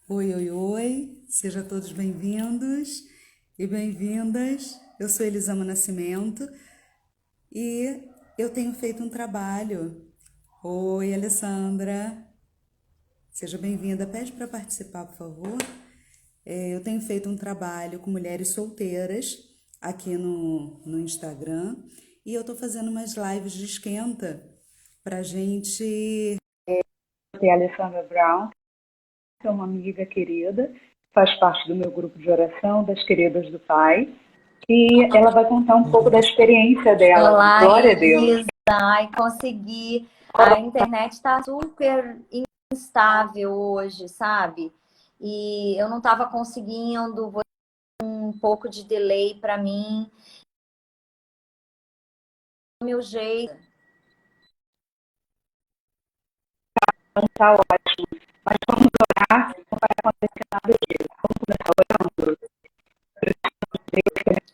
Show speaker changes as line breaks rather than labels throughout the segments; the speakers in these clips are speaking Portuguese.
Oi, oi, oi, sejam todos bem-vindos e bem-vindas. Eu sou Elisama Nascimento e eu tenho feito um trabalho. Oi, Alessandra, seja bem-vinda. Pede para participar, por favor. Eu tenho feito um trabalho com mulheres solteiras aqui no Instagram e eu estou fazendo umas lives de esquenta para gente. Tem a Alessandra Brown, que é uma amiga querida, faz parte do meu grupo de oração das Queridas do Pai, e ela vai contar um pouco da experiência dela.
Olá,
Glória a Deus.
Elisa. Ai, consegui. A internet está super instável hoje, sabe? E eu não estava conseguindo, vou ter um pouco de delay para mim. Meu jeito.
Então tá ótimo. Mas vamos orar, não vai acontecer nada disso. Vamos começar orando.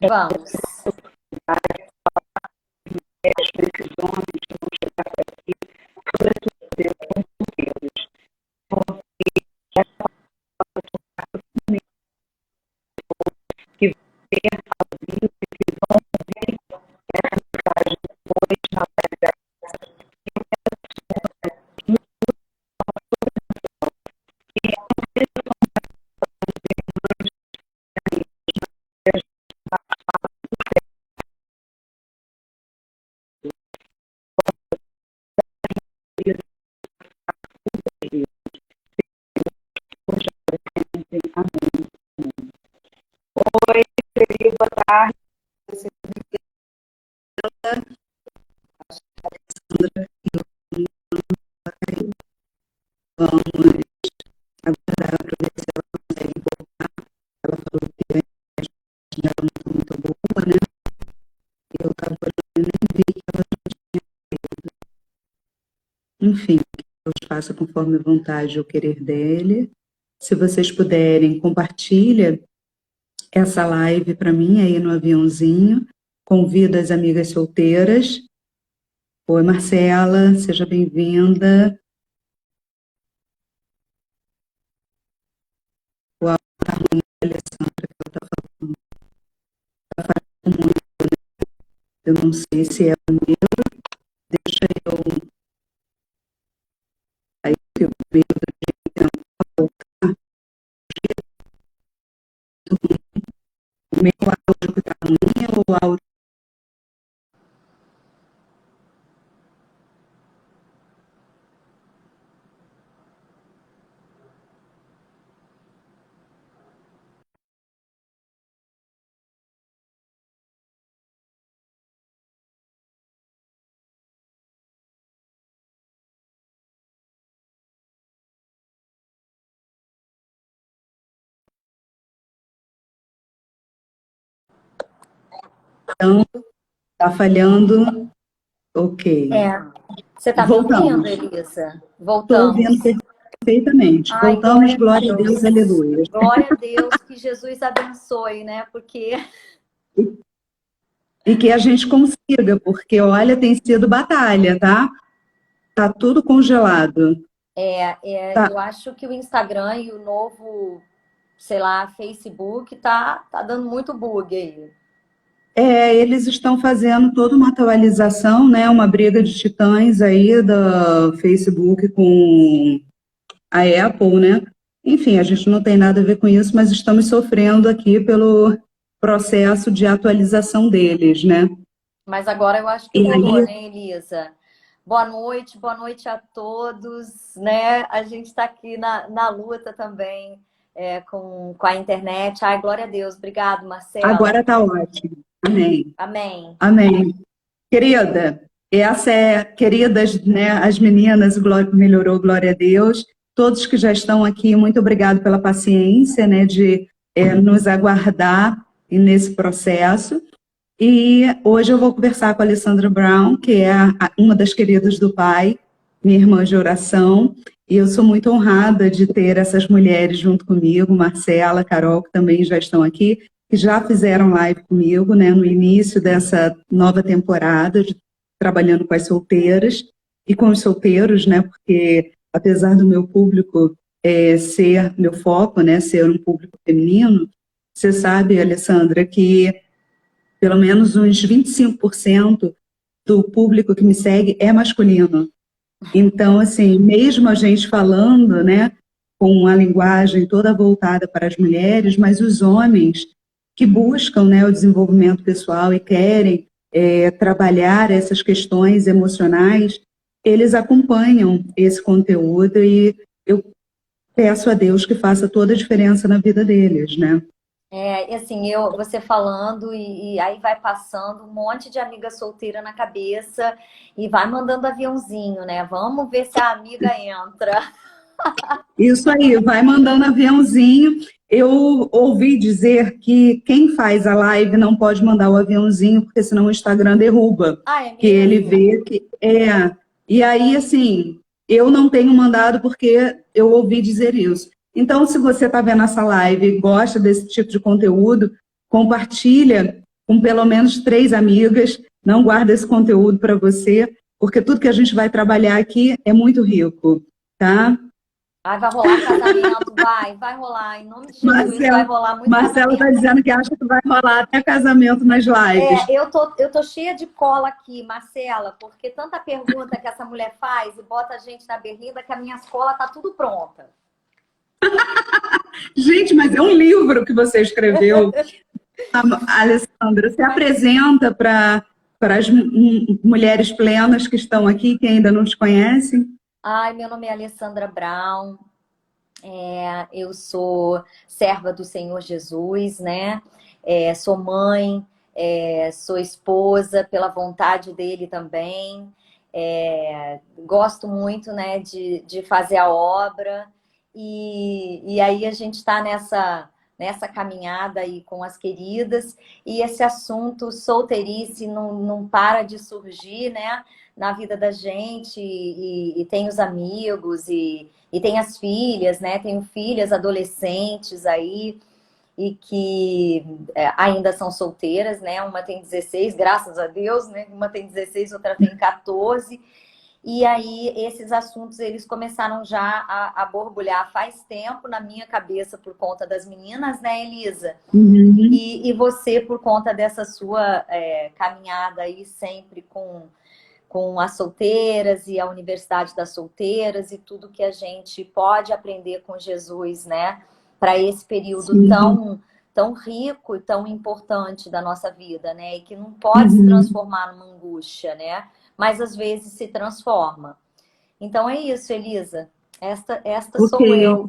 Vamos.
Esses homens que vão chegar por aqui, sobretudo Deus, com Deus. Que venha fazer, que vão ver essa mensagem depois na verdade. Oi, querida, boa tarde. Vamos aguardar para ver se ela consegue voltar. Ela falou que a internet dela não está muito boa, né? Eu estava olhando e nem vi que ela tinha. Enfim, que Deus faça conforme a vontade ou querer dele. Se vocês puderem, compartilha essa live para mim aí no aviãozinho. Convida as amigas solteiras. Oi, Marcela, seja bem-vinda. O áudio está ruim, Alessandra, que ela está falando. Está falando muito. Eu não sei se é o meu. Deixa eu. Aí eu fico meio de tentar voltar. O meu áudio que está ruim ou o áudio? Então, está falhando. Ok.
É. Você está me ouvindo,
Voltamos.
Elisa?
Estou ouvindo
Voltamos.
perfeitamente.
Ai,
Voltamos,
glória a
glória a Deus,
Deus.
aleluia.
Glória a Deus, que Jesus abençoe, né? Porque
E que a gente consiga, porque olha, tem sido batalha, tá? Tá tudo congelado. Tá.
eu acho que o Instagram e o novo, sei lá, Facebook tá dando muito bug aí.
Eles estão fazendo toda uma atualização, né? Uma briga de titãs aí da Facebook com a Apple, né? Enfim, a gente não tem nada a ver com isso, mas estamos sofrendo aqui pelo processo de atualização deles, né?
Mas agora eu acho que
E
rolou,
aí,
né, Elisa? Boa noite a todos, né? A gente está aqui na luta também com a internet. Ai, glória a Deus. Obrigado, Marcela.
agora tá ótimo. Amém.
Amém.
Amém. Querida, essa é, queridas, né, as meninas, melhorou, glória a Deus. Todos que já estão aqui, muito obrigado pela paciência, né, de nos aguardar nesse processo. E hoje eu vou conversar com a Alessandra Brown, que é uma das queridas do Pai, minha irmã de oração, e eu sou muito honrada de ter essas mulheres junto comigo, Marcela, Carol, que também já estão aqui, que já fizeram live comigo, né, no início dessa nova temporada, trabalhando com as solteiras e com os solteiros, né, porque apesar do meu público ser meu foco, né, ser um público feminino, você sabe, Alessandra, que pelo menos uns 25% do público que me segue é masculino. Então, assim, mesmo a gente falando, né, com a linguagem toda voltada para as mulheres, mas os homens que buscam, né, o desenvolvimento pessoal e querem trabalhar essas questões emocionais, eles acompanham esse conteúdo e eu peço a Deus que faça toda a diferença na vida deles, né?
E assim, você falando e aí vai passando um monte de amiga solteira na cabeça e vai mandando aviãozinho, né? Vamos ver se a amiga entra.
Isso aí, vai mandando aviãozinho. Eu ouvi dizer que quem faz a live não pode mandar o aviãozinho, porque senão o Instagram derruba.
Ah, é
Que ele
mesmo?
vê que é. E aí, assim, eu não tenho mandado porque eu ouvi dizer isso. Então, se você está vendo essa live e gosta desse tipo de conteúdo, compartilha com pelo menos 3 amigas. Não guarda esse conteúdo para você, porque tudo que a gente vai trabalhar aqui é muito rico, tá?
Ai, vai rolar casamento, vai rolar. Em nome de Jesus, vai
Marcelo,
rolar muito
Marcelo está
casamento.
dizendo que acha que vai rolar até casamento nas lives.
Eu tô cheia de cola aqui, Marcela, porque tanta pergunta que essa mulher faz e bota a gente na berlinda que a minha escola tá tudo pronta.
Gente, mas é um livro que você escreveu. Alessandra, se apresenta para as mulheres plenas que estão aqui, que ainda não te conhecem.
Ai, meu nome é Alessandra Brown. Eu sou serva do Senhor Jesus, né? Sou mãe, sou esposa pela vontade dele também. Gosto muito, né, de fazer a obra. E aí a gente está nessa caminhada aí com as queridas. E esse assunto solteirice não para de surgir, né? Na vida da gente. E tem os amigos e tem as filhas, né? Tenho filhas adolescentes aí e que ainda são solteiras, né? Uma tem 16, graças a Deus, né? Uma tem 16, outra tem 14. E aí esses assuntos eles começaram já a borbulhar faz tempo na minha cabeça por conta das meninas, né, Elisa?
Uhum.
E você por conta dessa sua caminhada aí sempre com as solteiras e a Universidade das Solteiras e tudo que a gente pode aprender com Jesus, né? Para esse período tão rico e tão importante da nossa vida, né? E que não pode se transformar numa angústia, né? Mas às vezes se transforma. Então é isso, Elisa. Esta sou eu.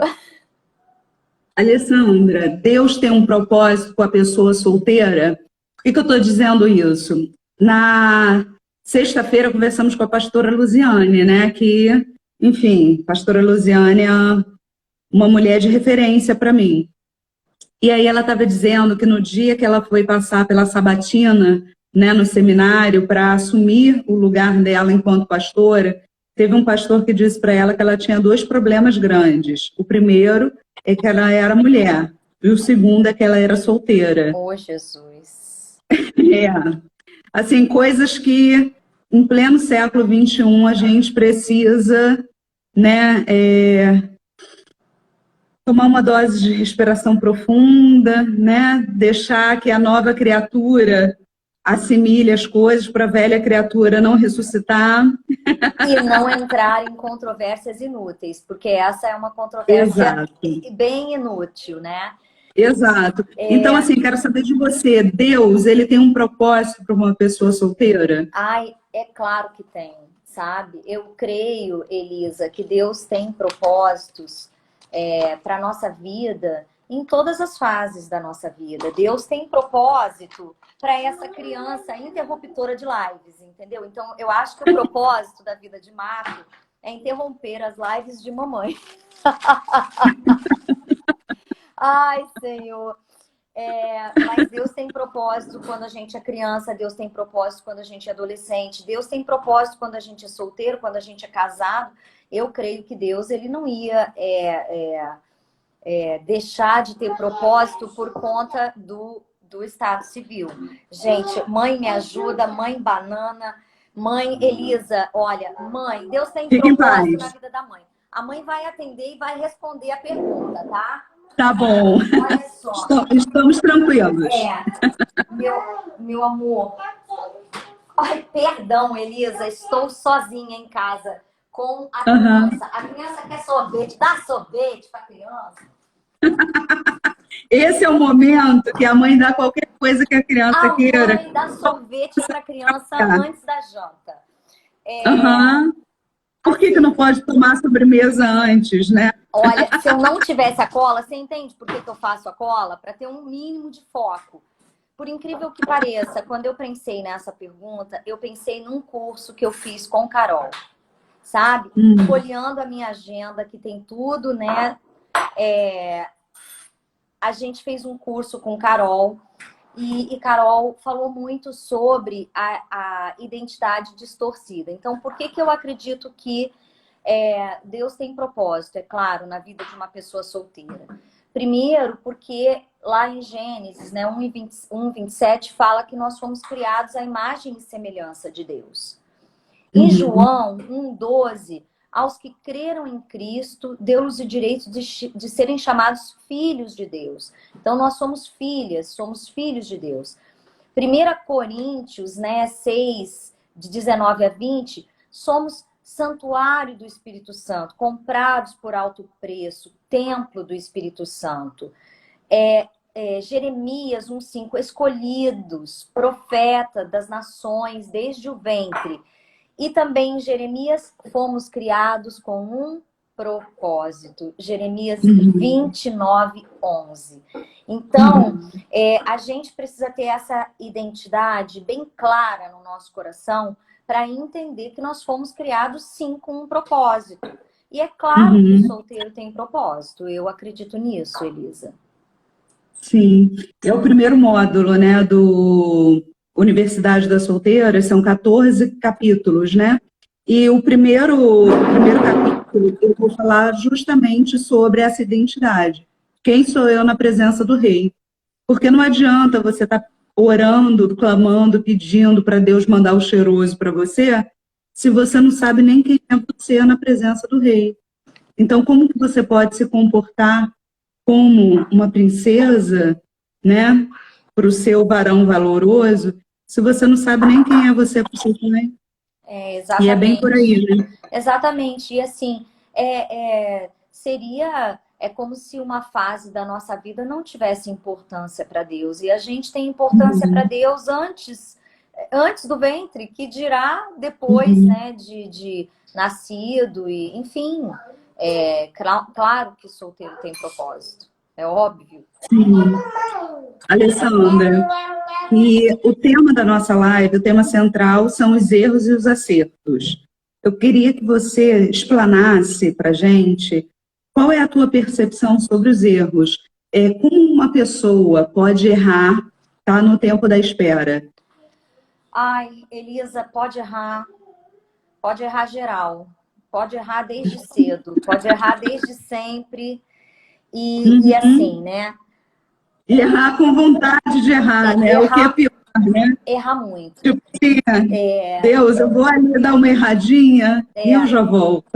Alessandra, Deus tem um propósito com a pessoa solteira? Por que eu estou dizendo isso? Na sexta-feira conversamos com a pastora Luziane, né? Que, enfim, pastora Luziane é uma mulher de referência para mim. E aí ela estava dizendo que no dia que ela foi passar pela sabatina, né, no seminário, para assumir o lugar dela enquanto pastora, teve um pastor que disse para ela que ela tinha 2 problemas grandes. O primeiro é que ela era mulher, e o segundo é que ela era solteira.
Oh, Jesus.
Assim, coisas que em pleno século XXI a gente precisa, né, tomar uma dose de respiração profunda, né, deixar que a nova criatura assimile as coisas para a velha criatura não ressuscitar.
E não entrar em controvérsias inúteis, porque essa é uma controvérsia bem inútil, né?
Exato. Então, assim, quero saber de você. Deus, ele tem um propósito para uma pessoa solteira?
Ai, é claro que tem, sabe? Eu creio, Elisa, que Deus tem propósitos para a nossa vida em todas as fases da nossa vida. Deus tem propósito para essa criança interruptora de lives, entendeu? Então, eu acho que o propósito da vida de Marco é interromper as lives de mamãe. Ai, Senhor. Mas Deus tem propósito quando a gente é criança, Deus tem propósito quando a gente é adolescente, Deus tem propósito quando a gente é solteiro, quando a gente é casado. Eu creio que Deus ele não ia deixar de ter propósito por conta do Estado Civil. Gente, mãe me ajuda, mãe banana, mãe Elisa, olha, mãe, Deus tem propósito na vida da mãe. A mãe vai atender e vai responder a pergunta, tá?
Tá bom.
Olha só.
Estamos tranquilos.
Meu amor. Ai, perdão, Elisa, estou sozinha em casa com a criança. A criança quer sorvete. Dá sorvete para a criança?
Esse é o momento que a mãe dá qualquer coisa que a criança queira.
A mãe dá sorvete para a criança antes da janta.
Por que não pode tomar sobremesa antes, né?
Olha, se eu não tivesse a cola, você entende por que eu faço a cola? Para ter um mínimo de foco. Por incrível que pareça, quando eu pensei nessa pergunta, eu pensei num curso que eu fiz com Carol, sabe? Olhando a minha agenda, que tem tudo, né? A gente fez um curso com Carol e Carol falou muito sobre a identidade distorcida. Então, por que eu acredito que Deus tem propósito, é claro, na vida de uma pessoa solteira? Primeiro, porque lá em Gênesis, né, 1:27, fala que nós fomos criados à imagem e semelhança de Deus. Em João 1:12, aos que creram em Cristo, deu-lhes o direito de serem chamados filhos de Deus. Então, nós somos filhas, somos filhos de Deus. 1 Coríntios, né, 6, de 19 a 20, somos santuário do Espírito Santo, comprados por alto preço, templo do Espírito Santo. Jeremias 1:5, escolhidos, profeta das nações desde o ventre. E também em Jeremias, fomos criados com um propósito. Jeremias 29:11. Então, a gente precisa ter essa identidade bem clara no nosso coração para entender que nós fomos criados, sim, com um propósito. E é claro que o solteiro tem propósito. Eu acredito nisso, Elisa.
Sim. É o primeiro módulo, né, do Universidade das Solteiras, são 14 capítulos, né? E o primeiro capítulo eu vou falar justamente sobre essa identidade. Quem sou eu na presença do Rei? Porque não adianta você estar orando, clamando, pedindo para Deus mandar o cheiroso para você, se você não sabe nem quem é você na presença do Rei. Então, como que você pode se comportar como uma princesa, né, para o seu varão valoroso, se você não sabe nem quem é você para o seu pai?
Exatamente.
E é bem por aí, né?
Exatamente. E assim, seria como se uma fase da nossa vida não tivesse importância para Deus. E a gente tem importância para Deus antes do ventre, que dirá depois, né, de nascido, e enfim. Claro que solteiro tem propósito. É óbvio.
Sim. Alessandra, e o tema da nossa live, o tema central, são os erros e os acertos. Eu queria que você explanasse para a gente qual é a tua percepção sobre os erros. Como uma pessoa pode errar, tá, no tempo da espera?
Ai, Elisa, pode errar geral, pode errar desde cedo, pode errar desde sempre, e assim, né?
E errar com vontade de errar, né? O que é pior, né?
Errar muito.
Tipo, Deus, eu vou ali dar uma erradinha e eu já volto.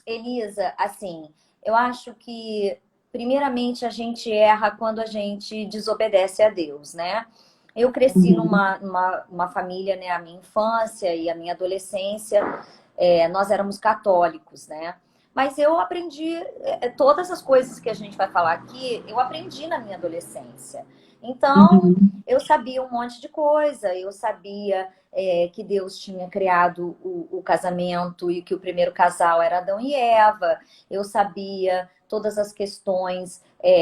Elisa, assim, eu acho que primeiramente a gente erra quando a gente desobedece a Deus, né? Eu cresci numa família, né? A minha infância e a minha adolescência, nós éramos católicos, né? Mas eu aprendi todas as coisas que a gente vai falar aqui, eu aprendi na minha adolescência. Então, eu sabia um monte de coisa. Eu sabia que Deus tinha criado o casamento e que o primeiro casal era Adão e Eva. Eu sabia todas as questões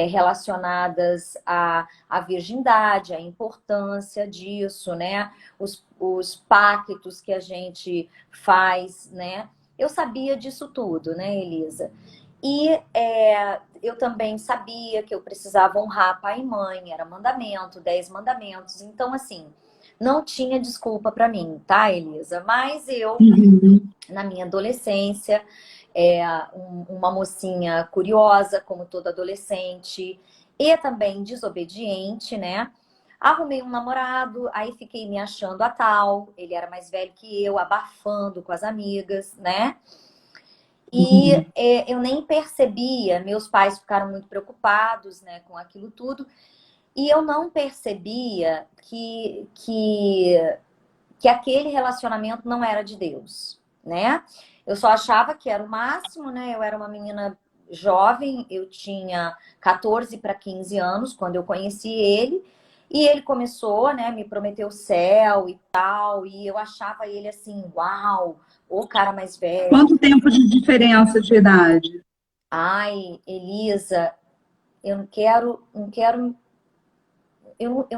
relacionadas à virgindade, a importância disso, né? Os pactos que a gente faz, né? Eu sabia disso tudo, né, Elisa? E eu também sabia que eu precisava honrar pai e mãe, era mandamento, 10 mandamentos. Então, assim, não tinha desculpa para mim, tá, Elisa? Mas eu, na minha adolescência, uma mocinha curiosa, como toda adolescente, e também desobediente, né? Arrumei um namorado, aí fiquei me achando a tal. Ele era mais velho que eu, abafando com as amigas, né? E eu nem percebia, meus pais ficaram muito preocupados, né, com aquilo tudo, e eu não percebia que aquele relacionamento não era de Deus, né? Eu só achava que era o máximo, né? Eu era uma menina jovem, eu tinha 14 para 15 anos quando eu conheci ele, e ele começou, né, me prometeu o céu e tal, e eu achava ele assim, uau, o cara mais velho.
Quanto tempo de diferença de idade?
Ai, Elisa, eu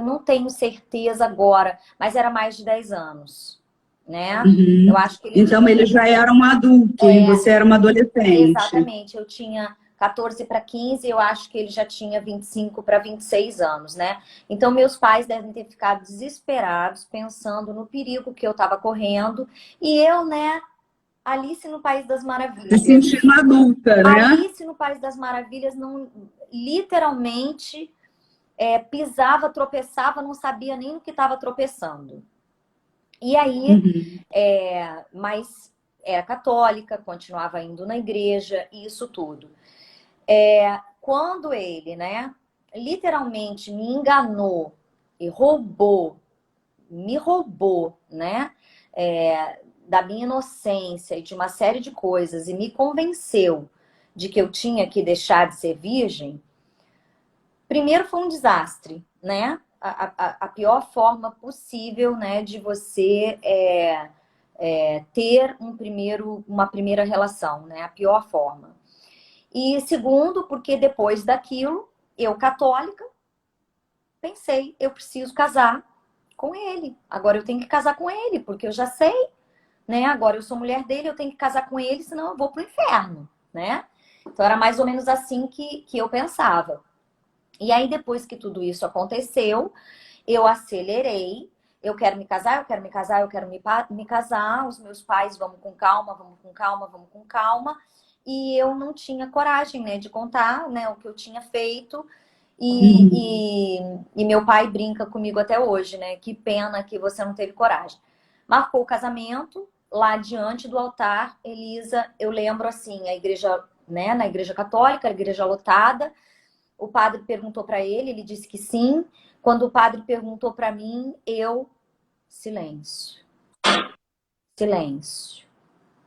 não tenho certeza agora, mas era mais de 10 anos, né? Eu
Uhum.
acho que ele
Então ele já era um adulto e você era uma adolescente.
exatamente, eu tinha 14 para 15, eu acho que ele já tinha 25 para 26 anos, né? Então meus pais devem ter ficado desesperados, pensando no perigo que eu estava correndo, e eu, né, Alice no País das
Se
Maravilhas.
sentindo adulta, né?
Alice no País das Maravilhas não literalmente pisava, tropeçava, não sabia nem no que estava tropeçando. E aí,
Uhum.
mas era católica, continuava indo na igreja, e isso tudo. Quando ele, né, literalmente me enganou e me roubou, né, da minha inocência e de uma série de coisas, e me convenceu de que eu tinha que deixar de ser virgem, primeiro foi um desastre, né? A pior forma possível, né, de você ter uma primeira relação, né? A pior forma. E segundo, porque depois daquilo, eu católica, pensei, eu preciso casar com ele. Agora eu tenho que casar com ele, porque eu já sei, né? Agora eu sou mulher dele, eu tenho que casar com ele, senão eu vou pro inferno, né? Então era mais ou menos assim que eu pensava. E aí, depois que tudo isso aconteceu, eu acelerei. Eu quero me casar, eu quero me casar, eu quero me casar. Os meus pais, vamos com calma, vamos com calma, vamos com calma. E eu não tinha coragem, né, de contar, né, o que eu tinha feito.
Uhum.
E meu pai brinca comigo até hoje, né? Que pena que você não teve coragem. Marcou o casamento, lá diante do altar, Elisa, eu lembro assim, a igreja, né, na igreja católica, a igreja lotada. O padre perguntou para ele, ele disse que sim. Quando o padre perguntou para mim, silêncio, silêncio.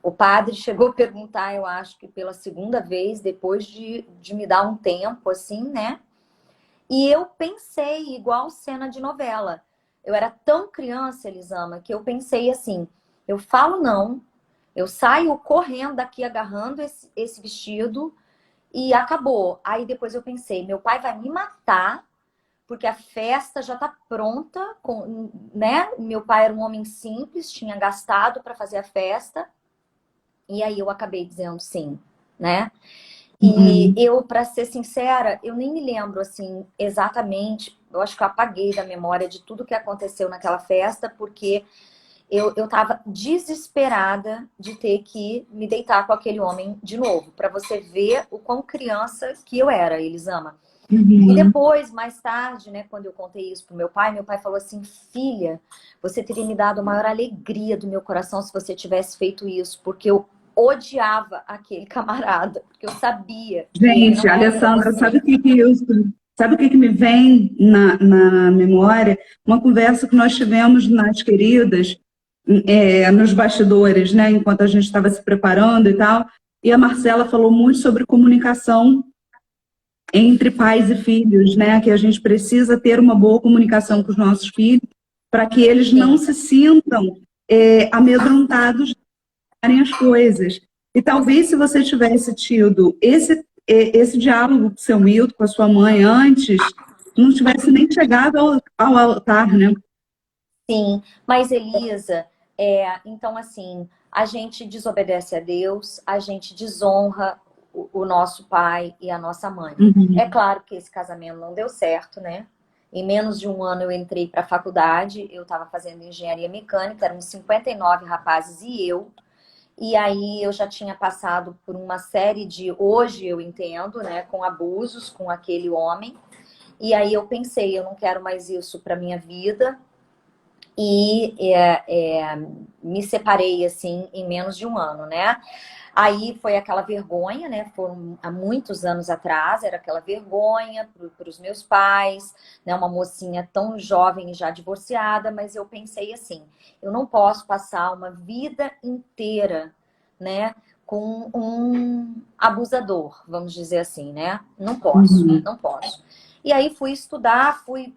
O padre chegou a perguntar, eu acho que pela segunda vez, depois de me dar um tempo, assim, né? E eu pensei, igual cena de novela. Eu era tão criança, Elisama, que eu pensei assim: eu falo não, eu saio correndo daqui agarrando esse vestido e acabou. Aí depois eu pensei: meu pai vai me matar porque a festa já está pronta, né? Meu pai era um homem simples, tinha gastado para fazer a festa, e aí eu acabei dizendo sim, né? E
Uhum.
eu, para ser sincera, eu nem me lembro assim exatamente, eu acho que eu apaguei da memória de tudo que aconteceu naquela festa, porque eu tava desesperada de ter que me deitar com aquele homem de novo, para você ver o quão criança que eu era, Elisama. E
Uhum.
depois, mais tarde, né, quando eu contei isso pro meu pai falou assim: filha, você teria me dado a maior alegria do meu coração se você tivesse feito isso, porque eu odiava aquele camarada, porque eu sabia que ele
Gente,
não era para
Alessandra,
você.
sabe o que me vem na memória? Uma conversa que nós tivemos nas queridas, nos bastidores, né, enquanto a gente estava se preparando e tal, e a Marcela falou muito sobre comunicação entre pais e filhos, né, que a gente precisa ter uma boa comunicação com os nossos filhos para que eles não
Sim,
se sintam amedrontados de farem as coisas. E talvez se você tivesse tido esse diálogo com o seu Milton, com a sua mãe antes, não tivesse nem chegado ao altar, né?
sim. Mas Elisa, então assim, a gente desobedece a Deus, a gente desonra o nosso pai e a nossa mãe. É
Uhum.
claro que esse casamento não deu certo, né? Em menos de um ano eu entrei para a faculdade, eu estava fazendo engenharia mecânica, eram 59 rapazes e eu. E aí eu já tinha passado por uma série de, hoje eu entendo, né, com abusos com aquele homem. E aí eu pensei, eu não quero mais isso para minha vida. e me separei, assim, em menos de um ano, né? Aí foi aquela vergonha, né? Foram há muitos anos atrás, era aquela vergonha para os meus pais, né? Uma mocinha tão jovem e já divorciada, mas eu pensei assim, eu não posso passar uma vida inteira, né? Com um abusador, vamos dizer assim, né? Não posso,
Uhum.
não posso. E aí fui estudar, fui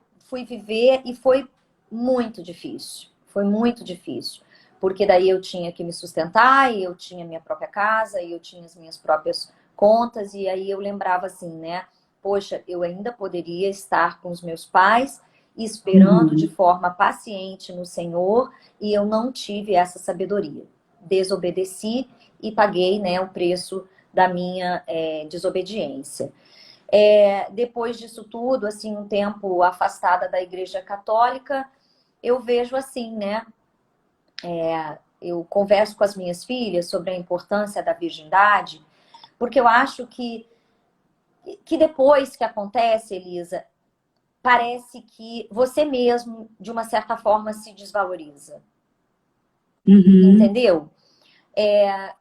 viver e foi muito difícil. Foi muito difícil. Porque daí eu tinha que me sustentar, e eu tinha minha própria casa, e eu tinha as minhas próprias contas, e aí eu lembrava assim, né? Poxa, eu ainda poderia estar com os meus pais, esperando de
Uhum.
forma paciente no Senhor, e eu não tive essa sabedoria. Desobedeci e paguei, né, o preço da minha desobediência. Depois disso tudo, assim, um tempo afastada da Igreja Católica, eu vejo assim, né? Eu converso com as minhas filhas sobre a importância da virgindade, porque eu acho que depois que acontece, Elisa, parece que você mesmo, de uma certa forma, se desvaloriza.
Uhum.
Entendeu?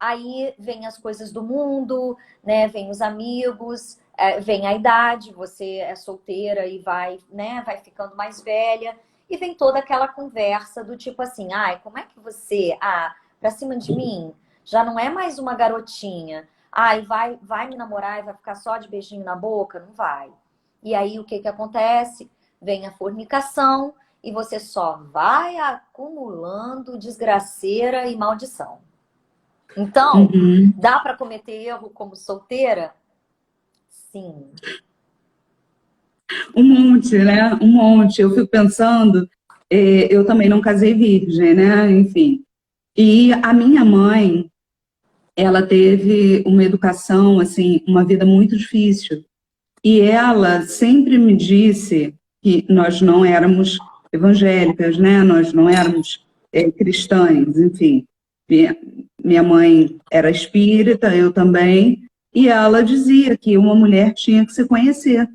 Aí vem as coisas do mundo, né? Vem os amigos, vem a idade, você é solteira e vai, né? Vai ficando mais velha. E vem toda aquela conversa do tipo assim, ai, como é que você, pra cima de mim, já não é mais uma garotinha. Ai, vai me namorar e vai ficar só de beijinho na boca? Não vai. E aí o que que acontece? Vem a fornicação e você só vai acumulando desgraceira e maldição. Então,
Uhum.
dá para cometer erro como solteira? Sim.
Um monte, né? Um monte. Eu fico pensando, eu também não casei virgem, né? Enfim. E a minha mãe, ela teve uma educação, assim, uma vida muito difícil. E ela sempre me disse que nós não éramos evangélicas, né? Nós não éramos cristãs, enfim. Minha minha mãe era espírita, eu também, e ela dizia que uma mulher tinha que se conhecer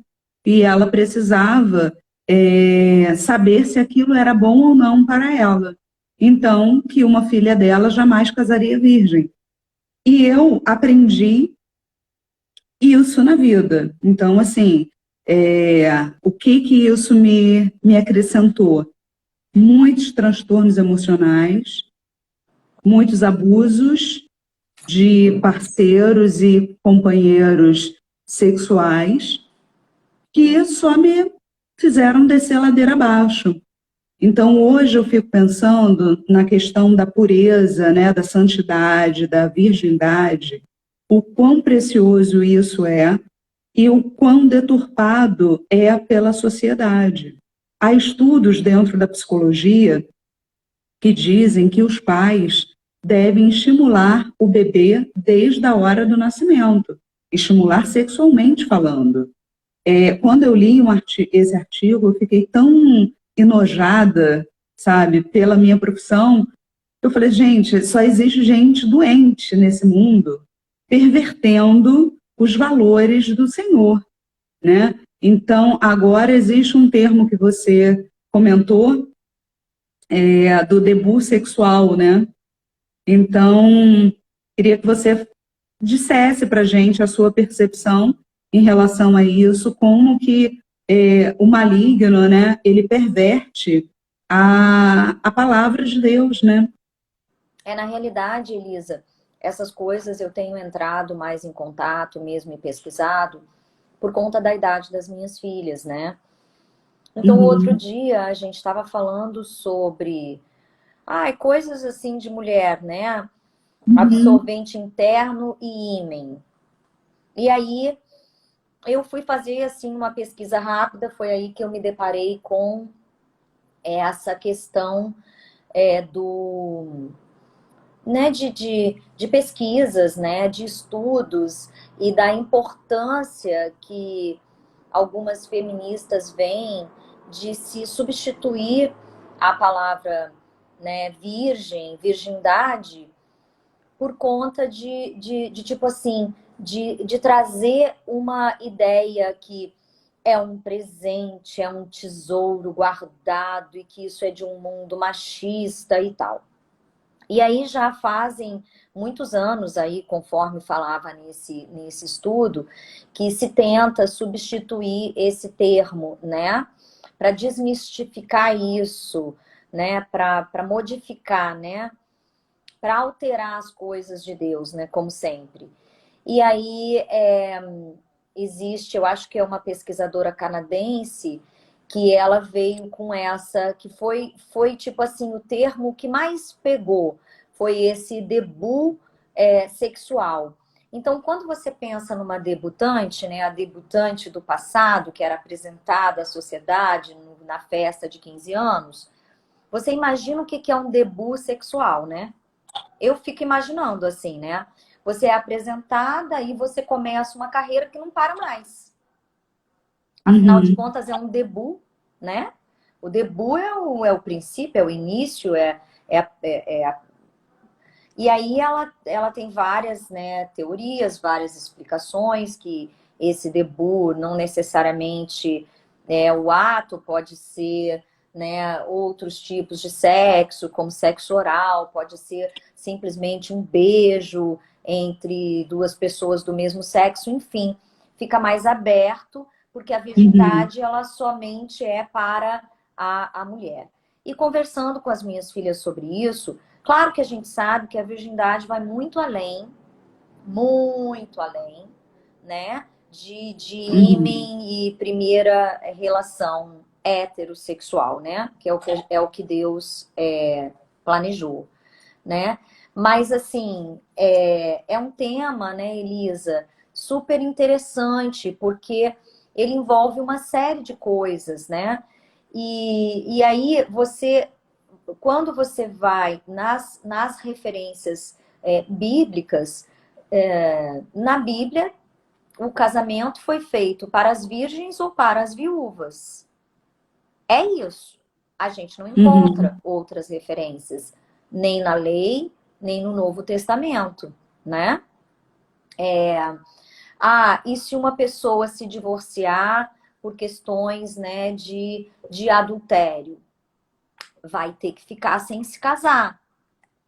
e ela precisava saber se aquilo era bom ou não para ela. Então, que uma filha dela jamais casaria virgem. E eu aprendi isso na vida. Então, assim, o que que isso me acrescentou? Muitos transtornos emocionais, muitos abusos de parceiros e companheiros sexuais que só me fizeram descer a ladeira abaixo. Então, hoje eu fico pensando na questão da pureza, né, da santidade, da virgindade, o quão precioso isso é e o quão deturpado é pela sociedade. Há estudos dentro da psicologia que dizem que os pais devem estimular o bebê desde a hora do nascimento, estimular sexualmente falando. Quando eu li esse artigo, eu fiquei tão enojada, sabe, pela minha profissão. Eu falei, gente, só existe gente doente nesse mundo, pervertendo os valores do Senhor, né? Então, agora existe um termo que você comentou, do debut sexual, né? Então, queria que você dissesse para a gente a sua percepção em relação a isso, como que o maligno, né, ele perverte a palavra de Deus, né?
Na realidade, Elisa, essas coisas eu tenho entrado mais em contato mesmo e pesquisado por conta da idade das minhas filhas, né? Então, outro
Uhum,
dia a gente estava falando sobre, coisas assim de mulher, né?
uhum,
Absorvente interno e ímã. E aí eu fui fazer assim uma pesquisa rápida, foi aí que eu me deparei com essa questão do né, de pesquisas, né, de estudos e da importância que algumas feministas veem de se substituir a palavra, né, virgem, virgindade, por conta de tipo assim, de trazer uma ideia que é um presente, é um tesouro guardado e que isso é de um mundo machista e tal. E aí já fazem muitos anos aí, conforme falava nesse estudo, que se tenta substituir esse termo, né? Para desmistificar isso, né? Para modificar, né? Para alterar as coisas de Deus, né? Como sempre. E aí existe, eu acho que é uma pesquisadora canadense, que ela veio com essa, que foi tipo assim, o termo que mais pegou, foi esse debut sexual. Então, quando você pensa numa debutante, né, a debutante do passado, que era apresentada à sociedade na festa de 15 anos, você imagina o que é um debut sexual, né? Eu fico imaginando assim, né? Você é apresentada e você começa uma carreira que não para mais. Afinal de
Uhum.
contas, é um debut, né? O debut é o princípio, é o início, E aí ela tem várias, né, teorias, várias explicações, que esse debut não necessariamente o ato, pode ser, né, outros tipos de sexo, como sexo oral, pode ser simplesmente um beijo entre duas pessoas do mesmo sexo, enfim, fica mais aberto, porque a
Uhum.
virgindade ela somente é para a mulher. E conversando com as minhas filhas sobre isso, claro que a gente sabe que a virgindade vai muito além, né? De
Uhum.
ímen e primeira relação heterossexual, né? Que é o que Deus planejou, né? Mas, assim, é um tema, né, Elisa, super interessante, porque ele envolve uma série de coisas, né? E aí quando você vai nas referências bíblicas, na Bíblia, o casamento foi feito para as virgens ou para as viúvas. É isso. A gente não encontra
Uhum.
outras referências, nem na lei, nem no Novo Testamento, né? E se uma pessoa se divorciar por questões, né, de adultério? Vai ter que ficar sem se casar.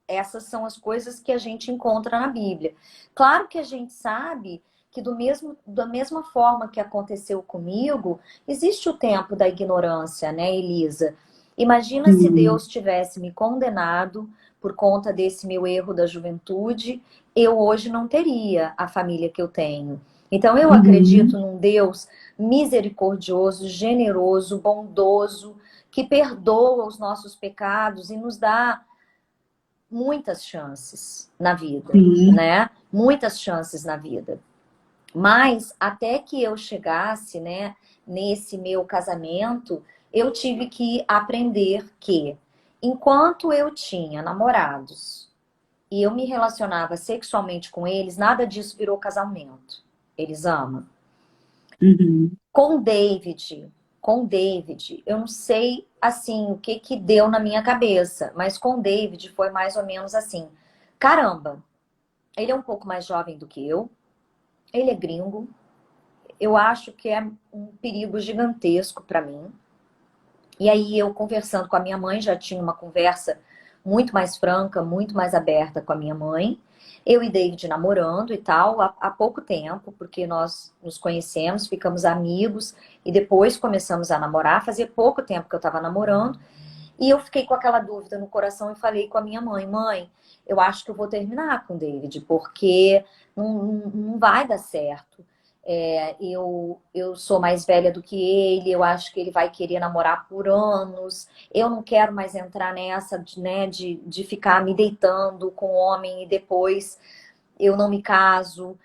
Essas são as coisas que a gente encontra na Bíblia. Claro que a gente sabe que da mesma forma que aconteceu comigo, existe o tempo da ignorância, né, Elisa? Imagina se
Sim.
Deus tivesse me condenado por conta desse meu erro da juventude, eu hoje não teria a família que eu tenho. Então eu acredito
Uhum.
num Deus misericordioso, generoso, bondoso, que perdoa os nossos pecados e nos dá muitas chances na vida,
Sim.
né? Muitas chances na vida. Mas até que eu chegasse, né, nesse meu casamento, eu tive que aprender que enquanto eu tinha namorados e eu me relacionava sexualmente com eles, nada disso virou casamento. Eles amam.
Uhum.
Com o David, eu não sei assim o que que deu na minha cabeça, mas com o David foi mais ou menos assim. Caramba, ele é um pouco mais jovem do que eu, ele é gringo. Eu acho que é um perigo gigantesco para mim. E aí eu conversando com a minha mãe, já tinha uma conversa muito mais franca, muito mais aberta com a minha mãe. Eu e David namorando e tal, há pouco tempo, porque nós nos conhecemos, ficamos amigos e depois começamos a namorar. Fazia pouco tempo que eu estava namorando e eu fiquei com aquela dúvida no coração e falei com a minha mãe: mãe, eu acho que eu vou terminar com o David, porque não vai dar certo. Eu sou mais velha do que ele, eu acho que ele vai querer namorar por anos. Eu não quero mais entrar nessa, né, de ficar me deitando com homem e depois eu não me caso.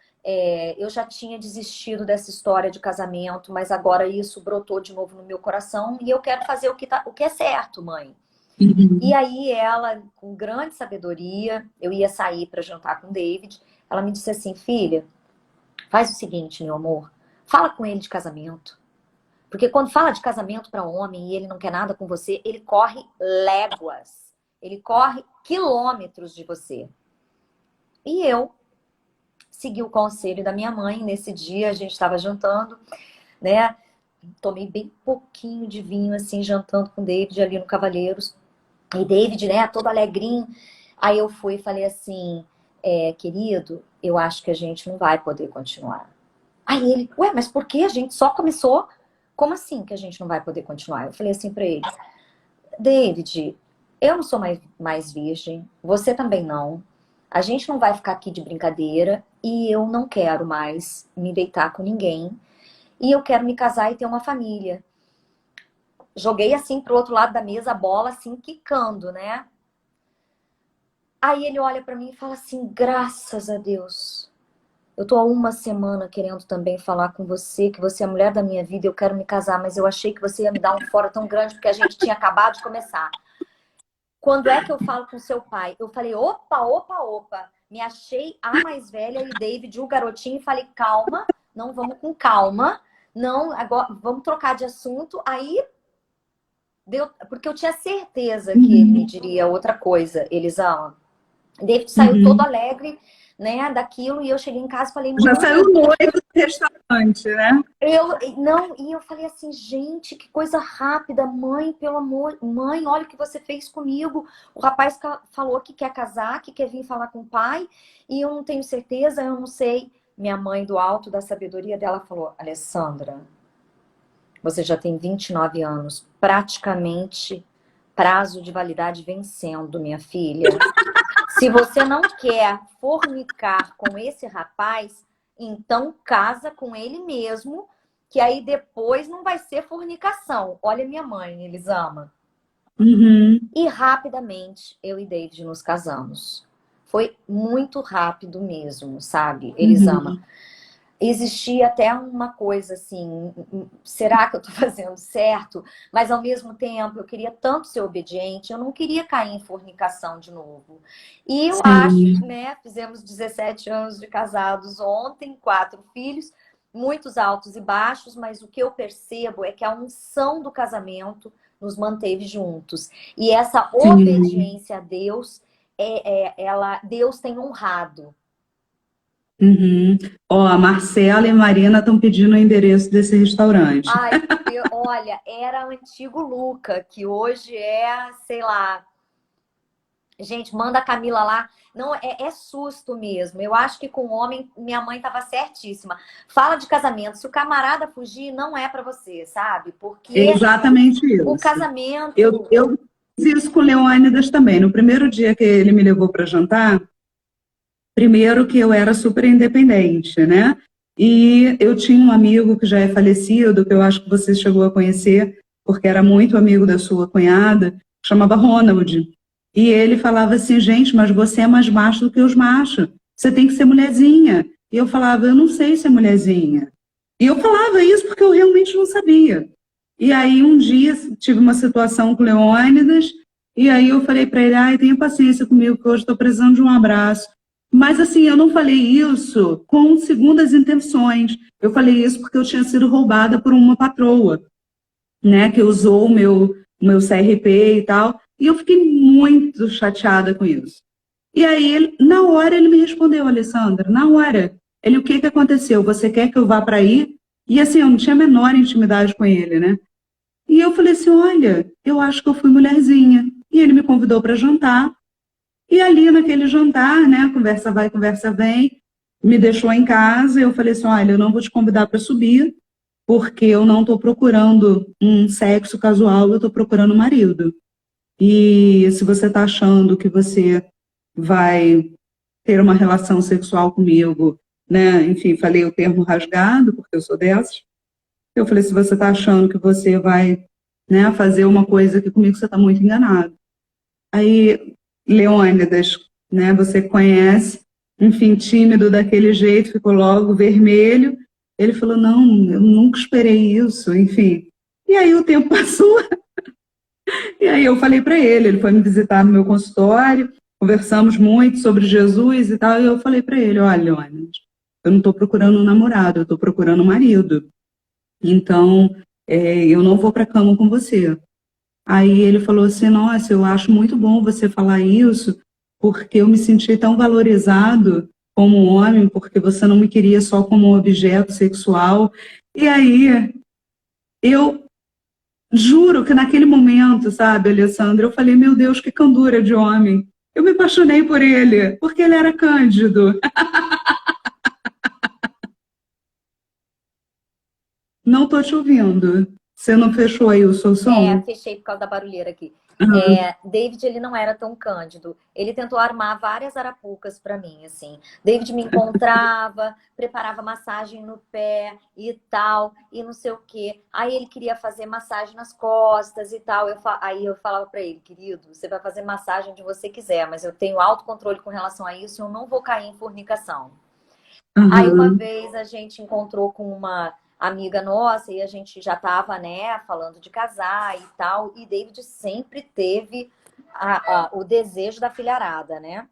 Eu já tinha desistido dessa história de casamento, mas agora isso brotou de novo no meu coração e eu quero fazer o que é certo, mãe. E
Uhum.
aí ela, com grande sabedoria, eu ia sair para jantar com o David, ela me disse assim: filha, faz o seguinte, meu amor, fala com ele de casamento. Porque quando fala de casamento para homem e ele não quer nada com você, ele corre léguas. Ele corre quilômetros de você. E eu segui o conselho da minha mãe. Nesse dia a gente estava jantando, né? tomei bem pouquinho de vinho, assim, jantando com o David ali no Cavalheiros. E David, né, todo alegrinho. Aí eu fui e falei assim, querido, eu acho que a gente não vai poder continuar. Aí ele, ué, mas por que? A gente só começou. Como assim que a gente não vai poder continuar? Eu falei assim pra ele, David, eu não sou mais virgem, você também não. A gente não vai ficar aqui de brincadeira e eu não quero mais me deitar com ninguém. E eu quero me casar e ter uma família. Joguei assim pro outro lado da mesa a bola, assim, quicando, né? Aí ele olha pra mim e fala assim, graças a Deus. Eu tô há uma semana querendo também falar com você, que você é a mulher da minha vida, eu quero me casar, mas eu achei que você ia me dar um fora tão grande porque a gente tinha acabado de começar. Quando é que eu falo com seu pai? Eu falei, opa, opa, opa. Me achei a mais velha e David, o garotinho, e falei, calma, não, vamos com calma. Não, agora vamos trocar de assunto. Aí deu, porque eu tinha certeza que ele me
Uhum.
diria outra coisa, Elisama. David saiu todo
Uhum.
alegre, né, daquilo, e eu cheguei em casa e falei,
Já
mãe,
saiu noivo do restaurante, né?
eu falei assim, gente, que coisa rápida, mãe, pelo amor, mãe, olha o que você fez comigo. O rapaz falou que quer casar, que quer vir falar com o pai, e eu não tenho certeza, eu não sei. Minha mãe, do alto da sabedoria dela, falou, Alessandra, você já tem 29 anos, praticamente prazo de validade vencendo, minha filha. Se você não quer fornicar com esse rapaz, então casa com ele mesmo, que aí depois não vai ser fornicação. Olha minha mãe, Elisama.
Uhum.
E rapidamente eu e David nos casamos. Foi muito rápido mesmo, sabe, Elisama?
Uhum.
Existia até uma coisa assim, será que eu tô fazendo certo? Mas ao mesmo tempo eu queria tanto ser obediente, eu não queria cair em fornicação de novo. E eu acho,
Sim.
né, fizemos 17 anos de casados ontem, 4 filhos, muitos altos e baixos, mas o que eu percebo é que a unção do casamento nos manteve juntos. E essa
Sim.
obediência a Deus, Deus tem honrado.
Uhum. Ó, a Marcela e a Marina estão pedindo o endereço desse restaurante.
Ai, olha, era antigo Luca, que hoje é, sei lá. Gente, manda a Camila lá. Não, é susto mesmo. Eu acho que com o homem, minha mãe estava certíssima. Fala de casamento. Se o camarada fugir, não é para você, sabe? Porque
Exatamente
o
isso. Eu,
casamento.
eu fiz isso com o Leônidas também. No primeiro dia que ele me levou para jantar, primeiro que eu era super independente, né? E eu tinha um amigo que já é falecido, que eu acho que você chegou a conhecer, porque era muito amigo da sua cunhada, que chamava Ronald. E ele falava assim, gente, mas você é mais macho do que os machos. Você tem que ser mulherzinha. E eu falava, eu não sei ser mulherzinha. E eu falava isso porque eu realmente não sabia. E aí um dia tive uma situação com o Leônidas, e aí eu falei para ele, ai, tenha paciência comigo, que hoje estou precisando de um abraço. Mas assim, eu não falei isso com segundas intenções. Eu falei isso porque eu tinha sido roubada por uma patroa, né, que usou o meu CRP e tal. E eu fiquei muito chateada com isso. E aí, na hora, ele me respondeu, Alessandra, na hora. Ele, o que que aconteceu? Você quer que eu vá para aí? E assim, eu não tinha a menor intimidade com ele, né? E eu falei assim, olha, eu acho que eu fui mulherzinha. E ele me convidou para jantar. E ali naquele jantar, né, conversa vai, conversa vem, me deixou em casa. Eu falei assim, olha, eu não vou te convidar para subir, porque eu não estou procurando um sexo casual, eu estou procurando um marido. E se você está achando que você vai ter uma relação sexual comigo, né? Enfim, falei o termo rasgado, porque eu sou dessas. Eu falei, se você está achando que você vai, né, fazer uma coisa aqui comigo, você está muito enganado. Aí, Leônidas, né, você conhece, enfim, tímido daquele jeito, ficou logo vermelho. Ele falou, não, eu nunca esperei isso, enfim. E aí o tempo passou, e aí eu falei para ele foi me visitar no meu consultório, conversamos muito sobre Jesus e tal, e eu falei para ele, olha, Leônidas, eu não estou procurando um namorado, eu estou procurando um marido. Então, eu não vou para a cama com você. Aí ele falou assim, nossa, eu acho muito bom você falar isso, porque eu me senti tão valorizado como homem, porque você não me queria só como um objeto sexual. E aí
Eu juro que naquele momento, sabe, Alessandra, eu falei, meu Deus, que candura de homem. Eu me apaixonei por ele, porque ele era cândido. Não tô te ouvindo. Você não fechou aí o seu som?
Fechei por causa da barulheira aqui.
Uhum.
David, ele não era tão cândido. Ele tentou armar várias arapucas pra mim, assim. David me encontrava, preparava massagem no pé e tal, e não sei o quê. Aí ele queria fazer massagem nas costas e tal. Aí eu falava pra ele, querido, você vai fazer massagem onde você quiser, mas eu tenho autocontrole com relação a isso e eu não vou cair em fornicação. Aí uma
Uhum.
vez a gente encontrou com uma amiga nossa e a gente já tava, né, falando de casar e tal, e David sempre teve o desejo da filharada, né?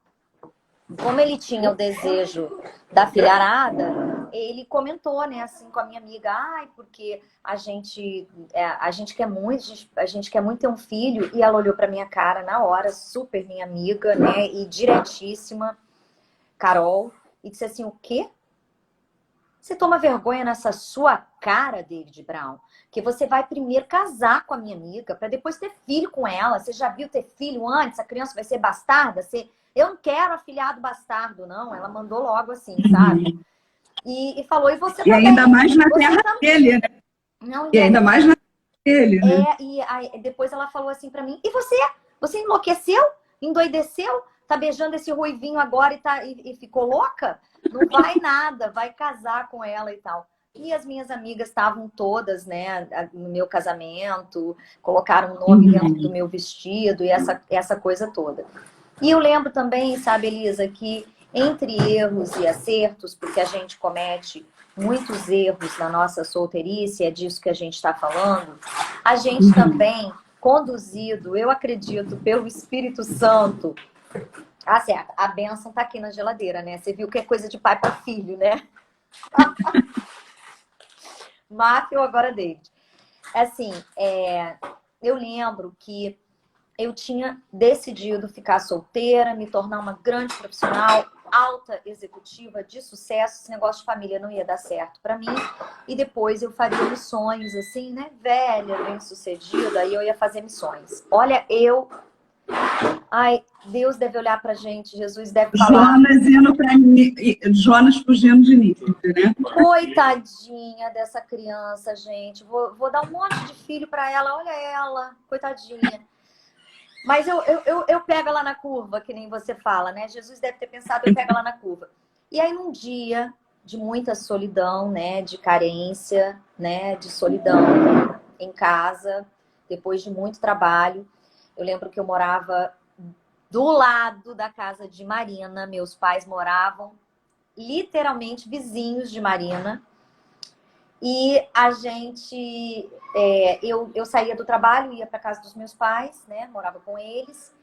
Como ele tinha o desejo da filharada, ele comentou, né, assim, com a minha amiga, ai, porque a gente quer muito, a gente quer muito ter um filho, e ela olhou pra minha cara na hora, super minha amiga, né, e diretíssima, Carol, e disse assim, o quê? Você toma vergonha nessa sua cara, David Brown, que você vai primeiro casar com a minha amiga para depois ter filho com ela. Você já viu ter filho antes? A criança vai ser bastarda? Eu não quero afilhado bastardo, não. Ela mandou logo assim, sabe? E falou, e você
E
também.
ainda mais na
Você
terra
também.
dele, né?
Não,
E ainda mais na terra dele, né?
e aí, depois ela falou assim para mim, e você? Você enlouqueceu? Endoideceu? Tá beijando esse ruivinho agora e ficou louca? Não vai nada, vai casar com ela e tal. E as minhas amigas estavam todas, né, no meu casamento, colocaram o nome dentro do meu vestido e essa coisa toda. E eu lembro também, sabe, Elisa, que entre erros e acertos, porque a gente comete muitos erros na nossa solteirice, é disso que a gente está falando, a gente também, conduzido, eu acredito, pelo Espírito Santo. Ah, certo, a bênção tá aqui na geladeira, né? Você viu que é coisa de pai para filho, né? Matthew, agora David. Assim, eu lembro que eu tinha decidido ficar solteira, me tornar uma grande profissional, alta executiva de sucesso. Esse negócio de família não ia dar certo para mim. E depois eu faria missões, assim, né? Velha, bem-sucedida, aí eu ia fazer missões. Olha, Ai, Deus deve olhar pra gente, Jesus deve falar.
Jonas indo para Jonas fugindo de Nínive, né?
Coitadinha dessa criança, gente. Vou dar um monte de filho pra ela. Olha ela, coitadinha. Mas eu pego ela na curva, que nem você fala, né? Jesus deve ter pensado, eu pego ela na curva. E aí, num dia de muita solidão, né? De carência, né? De solidão em casa, depois de muito trabalho. Eu lembro que eu morava do lado da casa de Marina. Meus pais moravam literalmente vizinhos de Marina. E a gente, eu saía do trabalho, ia para casa dos meus pais, né? Morava com eles.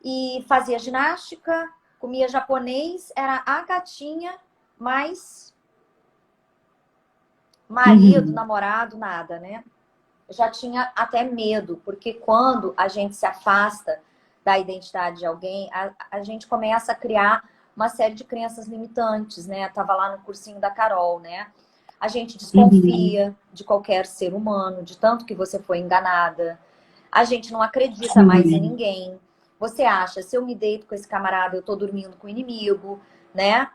E fazia ginástica, comia japonês, era a gatinha, mas marido, namorado, nada, né? Já tinha até medo, porque quando a gente se afasta da identidade de alguém, a gente começa a criar uma série de crenças limitantes, né? Eu tava lá no cursinho da Carol, né? A gente desconfia de qualquer ser humano, de tanto que você foi enganada. A gente não acredita mais em ninguém. Você acha, se eu me deito com esse camarada, eu tô dormindo com o inimigo, né?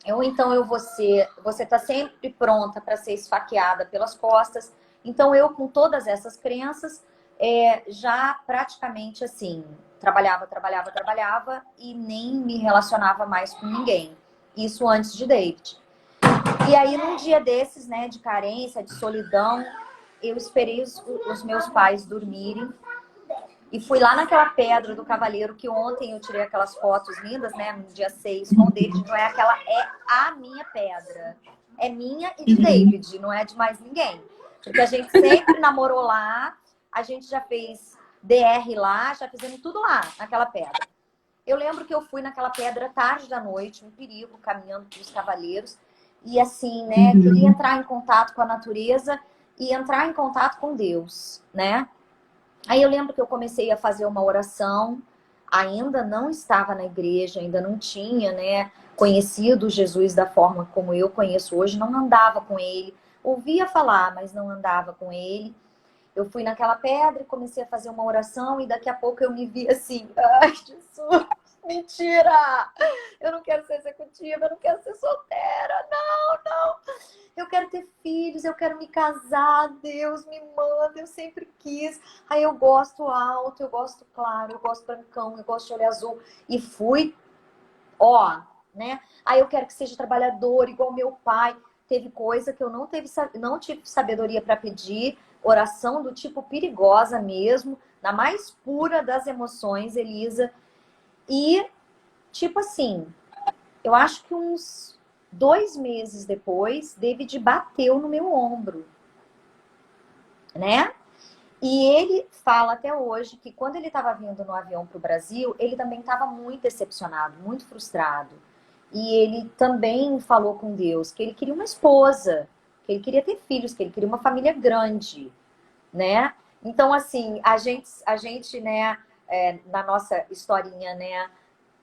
Ou então você tá sempre pronta para ser esfaqueada pelas costas. Então eu, com todas essas crenças, já praticamente assim, trabalhava e nem me relacionava mais com ninguém. Isso antes de David. E aí, num dia desses, né, de carência, de solidão, eu esperei os meus pais dormirem e fui lá naquela pedra do Cavaleiro, que ontem eu tirei aquelas fotos lindas, né, no dia 6 com o David. Não é aquela, é a minha pedra. É minha e de David, não é de mais ninguém. Porque a gente sempre namorou lá, a gente já fez DR lá, já fizemos tudo lá, naquela pedra. Eu lembro que eu fui naquela pedra tarde da noite, um perigo, caminhando pelos Cavaleiros. E assim, né, queria entrar em contato com a natureza e entrar em contato com Deus, né? Aí eu lembro que eu comecei a fazer uma oração, ainda não estava na igreja, ainda não tinha, né, conhecido Jesus da forma como eu conheço hoje, não andava com ele, ouvia falar, mas não andava com ele. Eu fui naquela pedra e comecei a fazer uma oração e daqui a pouco eu me vi assim, ai, Jesus, mentira! Eu não quero ser executiva, eu não quero ser solteira, não. Eu quero ter filhos, eu quero me casar, Deus me manda, eu sempre quis. Aí eu gosto alto, eu gosto claro, eu gosto brancão, eu gosto de olho azul. E fui, ó, né? Aí eu quero que seja trabalhador, igual meu pai. Teve coisa que eu não tive sabedoria para pedir, oração do tipo perigosa mesmo, na mais pura das emoções, Elisa. E, tipo assim, eu acho que uns 2 meses depois, David bateu no meu ombro, né? E ele fala até hoje que quando ele estava vindo no avião para o Brasil, ele também estava muito decepcionado, muito frustrado. E ele também falou com Deus que ele queria uma esposa, que ele queria ter filhos, que ele queria uma família grande, né? Então, assim, a gente, né, na nossa historinha, né,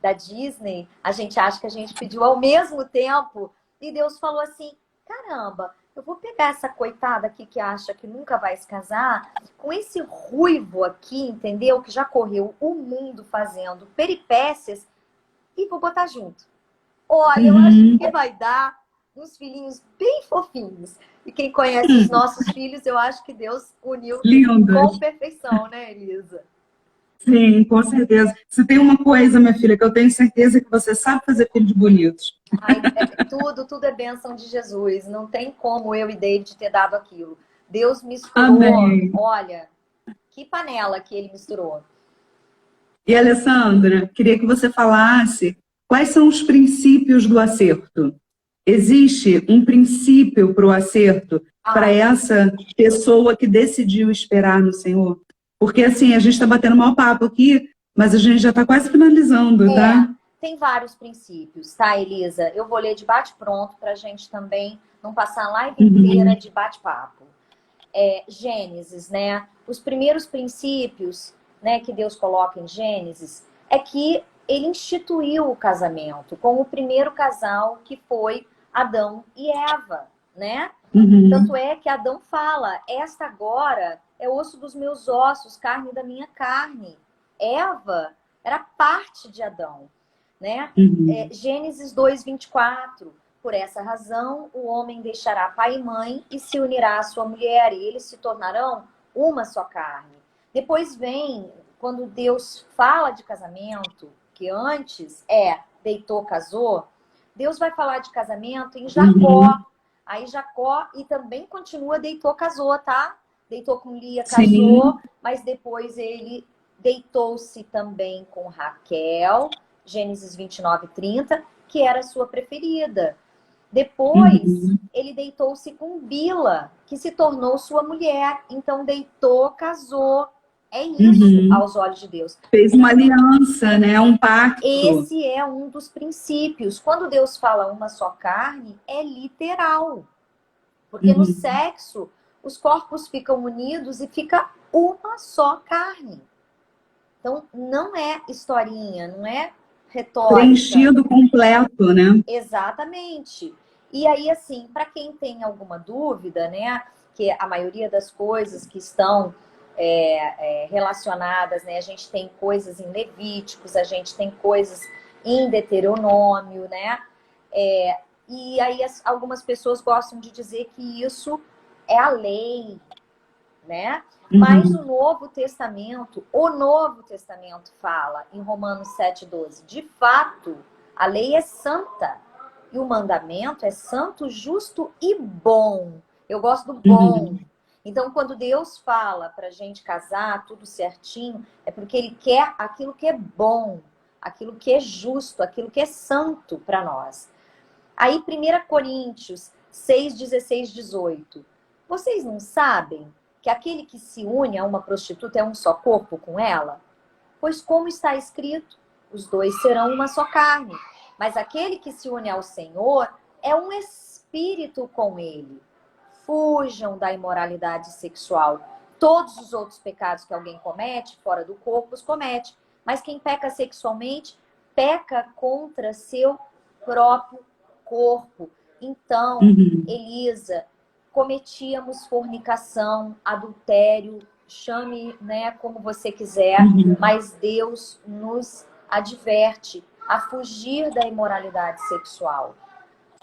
da Disney, a gente acha que a gente pediu ao mesmo tempo e Deus falou assim, caramba, eu vou pegar essa coitada aqui que acha que nunca vai se casar, com esse ruivo aqui, entendeu? Que já correu o mundo fazendo peripécias e vou botar junto. Olha, eu acho que vai dar uns filhinhos bem fofinhos. E quem conhece os nossos filhos, eu acho que Deus uniu com perfeição, né, Elisa?
Sim, com certeza. Se tem uma coisa, minha filha, que eu tenho certeza que você sabe fazer filhos bonitos.
Ai, tudo é bênção de Jesus. Não tem como eu e David ter dado aquilo. Deus misturou.
Amém.
Olha, que panela que ele misturou.
E, Alessandra, queria que você falasse quais são os princípios do acerto. Existe um princípio para o acerto para essa pessoa que decidiu esperar no Senhor? Porque, assim, a gente está batendo um mau papo aqui, mas a gente já está quase finalizando, tá?
Tem vários princípios, tá, Elisa? Eu vou ler de bate-pronto para a gente também não passar a live inteira de bate-papo. Gênesis, né? Os primeiros princípios, né, que Deus coloca em Gênesis é que ele instituiu o casamento com o primeiro casal que foi Adão e Eva, né? Tanto é que Adão fala, esta agora é osso dos meus ossos, carne da minha carne. Eva era parte de Adão, né? Gênesis 2:24. Por essa razão, o homem deixará pai e mãe e se unirá à sua mulher, e eles se tornarão uma só carne. Depois vem, quando Deus fala de casamento, que antes deitou, casou, Deus vai falar de casamento em Jacó. Aí Jacó, e também continua deitou, casou, tá? Deitou com Lia, casou, mas depois ele deitou-se também com Raquel, Gênesis 29:30, que era a sua preferida. Depois, ele deitou-se com Bila, que se tornou sua mulher. Então, deitou, casou. É isso aos olhos de Deus.
Fez uma aliança, né? Um pacto.
Esse é um dos princípios. Quando Deus fala uma só carne, é literal. Porque no sexo, os corpos ficam unidos e fica uma só carne. Então, não é historinha, não é retórica.
Preenchido completo, né?
Exatamente. E aí, assim, para quem tem alguma dúvida, né, que a maioria das coisas que estão relacionadas, né, a gente tem coisas em Levíticos, a gente tem coisas em Deuteronômio, né, e aí algumas pessoas gostam de dizer que isso é a lei, né? Mas o Novo Testamento fala em Romanos 7:12, de fato, a lei é santa e o mandamento é santo, justo e bom. Eu gosto do bom. Então, quando Deus fala pra gente casar tudo certinho, é porque ele quer aquilo que é bom, aquilo que é justo, aquilo que é santo para nós. Aí, 1 Coríntios 6:16, 18. Vocês não sabem que aquele que se une a uma prostituta é um só corpo com ela? Pois como está escrito, os dois serão uma só carne. Mas aquele que se une ao Senhor é um espírito com ele. Fujam da imoralidade sexual. Todos os outros pecados que alguém comete, fora do corpo, os comete. Mas quem peca sexualmente, peca contra seu próprio corpo. Então, Elisa, cometíamos fornicação, adultério, chame, né, como você quiser, mas Deus nos adverte a fugir da imoralidade sexual.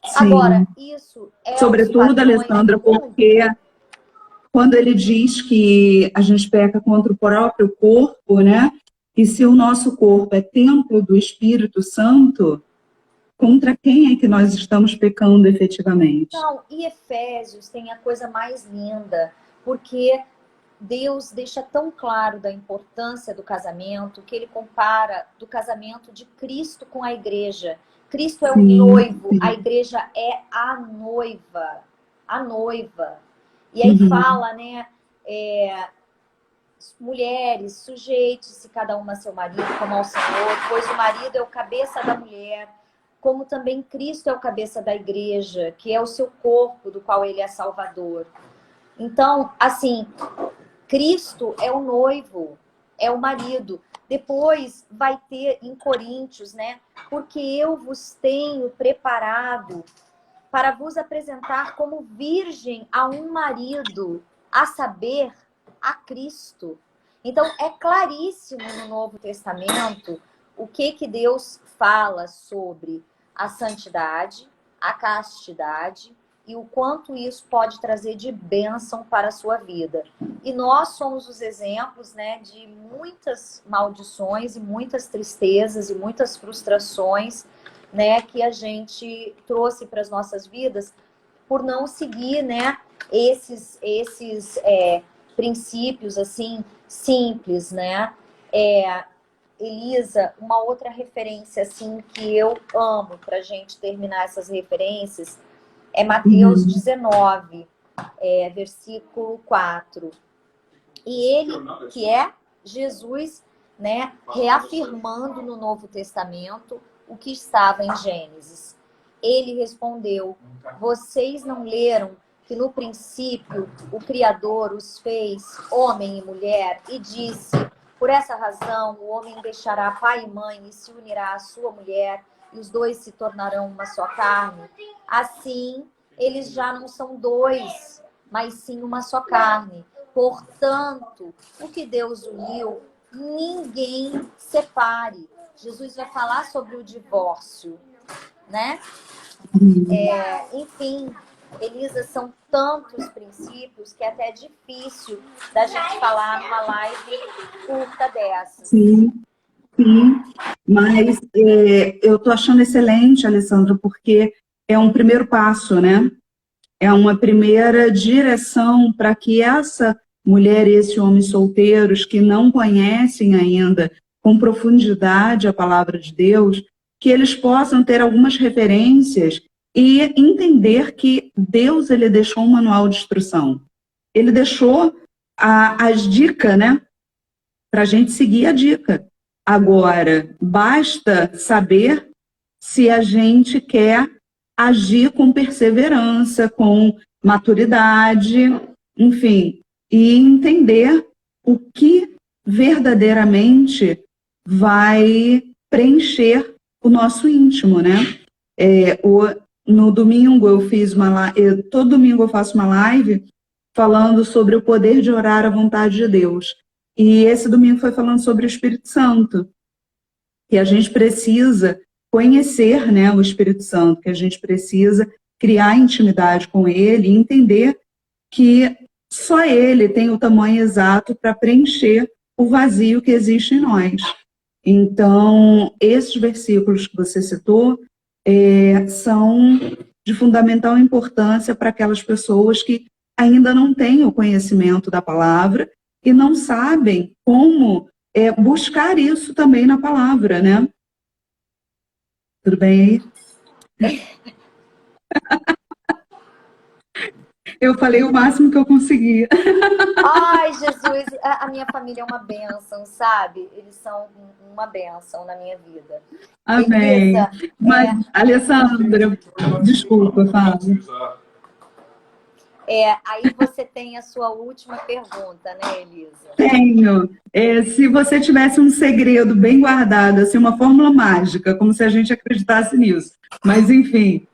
Sim.
Agora, isso é
sobretudo, Alessandra, porque quando ele diz que a gente peca contra o próprio corpo, né? E se o nosso corpo é templo do Espírito Santo, contra quem é que nós estamos pecando efetivamente?
Não, e Efésios tem a coisa mais linda, porque Deus deixa tão claro da importância do casamento, que ele compara do casamento de Cristo com a igreja. Cristo é o noivo, a igreja é a noiva. A noiva. E aí fala, né? Mulheres, sujeite-se cada uma a seu marido como ao Senhor, pois o marido é o cabeça da mulher, como também Cristo é o cabeça da igreja, que é o seu corpo, do qual ele é salvador. Então, assim, Cristo é o noivo, é o marido. Depois vai ter em Coríntios, né? Porque eu vos tenho preparado para vos apresentar como virgem a um marido, a saber, a Cristo. Então, é claríssimo no Novo Testamento o que Deus fala sobre a santidade, a castidade e o quanto isso pode trazer de bênção para a sua vida. E nós somos os exemplos, né, de muitas maldições e muitas tristezas e muitas frustrações, né, que a gente trouxe para as nossas vidas por não seguir, né, esses princípios assim simples, né? Elisa, uma outra referência assim que eu amo para a gente terminar essas referências é Mateus 19, versículo 4. E ele, que é Jesus, né, reafirmando no Novo Testamento o que estava em Gênesis. Ele respondeu: vocês não leram que no princípio o Criador os fez homem e mulher e disse: por essa razão o homem deixará pai e mãe e se unirá à sua mulher e os dois se tornarão uma só carne? Assim, eles já não são dois, mas sim uma só carne. Portanto, o que Deus uniu, ninguém separe. Jesus vai falar sobre o divórcio, né? Enfim, Elisa, são tantos princípios que é até difícil da gente falar numa live curta dessa.
Sim, mas eu estou achando excelente, Alessandra, porque é um primeiro passo, né? É uma primeira direção para que essa mulher e esse homem solteiros que não conhecem ainda com profundidade a palavra de Deus, que eles possam ter algumas referências e entender que Deus, ele deixou um manual de instrução. Ele deixou as dicas, né? Para a gente seguir a dica. Agora, basta saber se a gente quer agir com perseverança, com maturidade, enfim, e entender o que verdadeiramente vai preencher o nosso íntimo, né? No domingo eu fiz todo domingo eu faço uma live falando sobre o poder de orar à vontade de Deus. E esse domingo foi falando sobre o Espírito Santo, que a gente precisa conhecer, né, o Espírito Santo, que a gente precisa criar intimidade com ele e entender que só ele tem o tamanho exato para preencher o vazio que existe em nós. Então, esses versículos que você citou são de fundamental importância para aquelas pessoas que ainda não têm o conhecimento da palavra e não sabem como buscar isso também na palavra, né? Tudo bem aí? Eu falei o máximo que eu conseguia.
Ai, Jesus, a minha família é uma bênção, sabe? Eles são uma bênção na minha vida.
Amém. Mas, Alessandra, desculpa, fala.
Aí você tem a sua última pergunta, né, Elisa?
Tenho. Se você tivesse um segredo bem guardado, assim, uma fórmula mágica, como se a gente acreditasse nisso. Mas, enfim,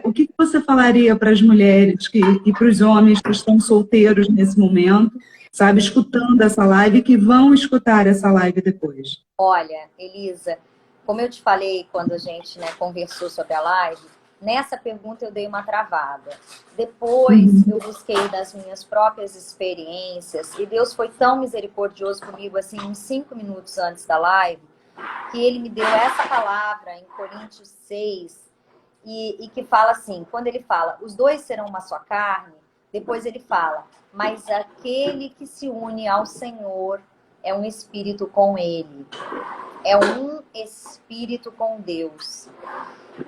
O que você falaria para as mulheres e para os homens que estão solteiros nesse momento, sabe, escutando essa live, que vão escutar essa live depois?
Olha, Elisa, como eu te falei quando a gente, né, conversou sobre a live, nessa pergunta eu dei uma travada. Depois eu busquei das minhas próprias experiências e Deus foi tão misericordioso comigo, assim, uns 5 minutos antes da live, que ele me deu essa palavra em Coríntios 6, e que fala assim, quando ele fala, os dois serão uma só carne, depois ele fala, mas aquele que se une ao Senhor é um espírito com ele. É um espírito com Deus.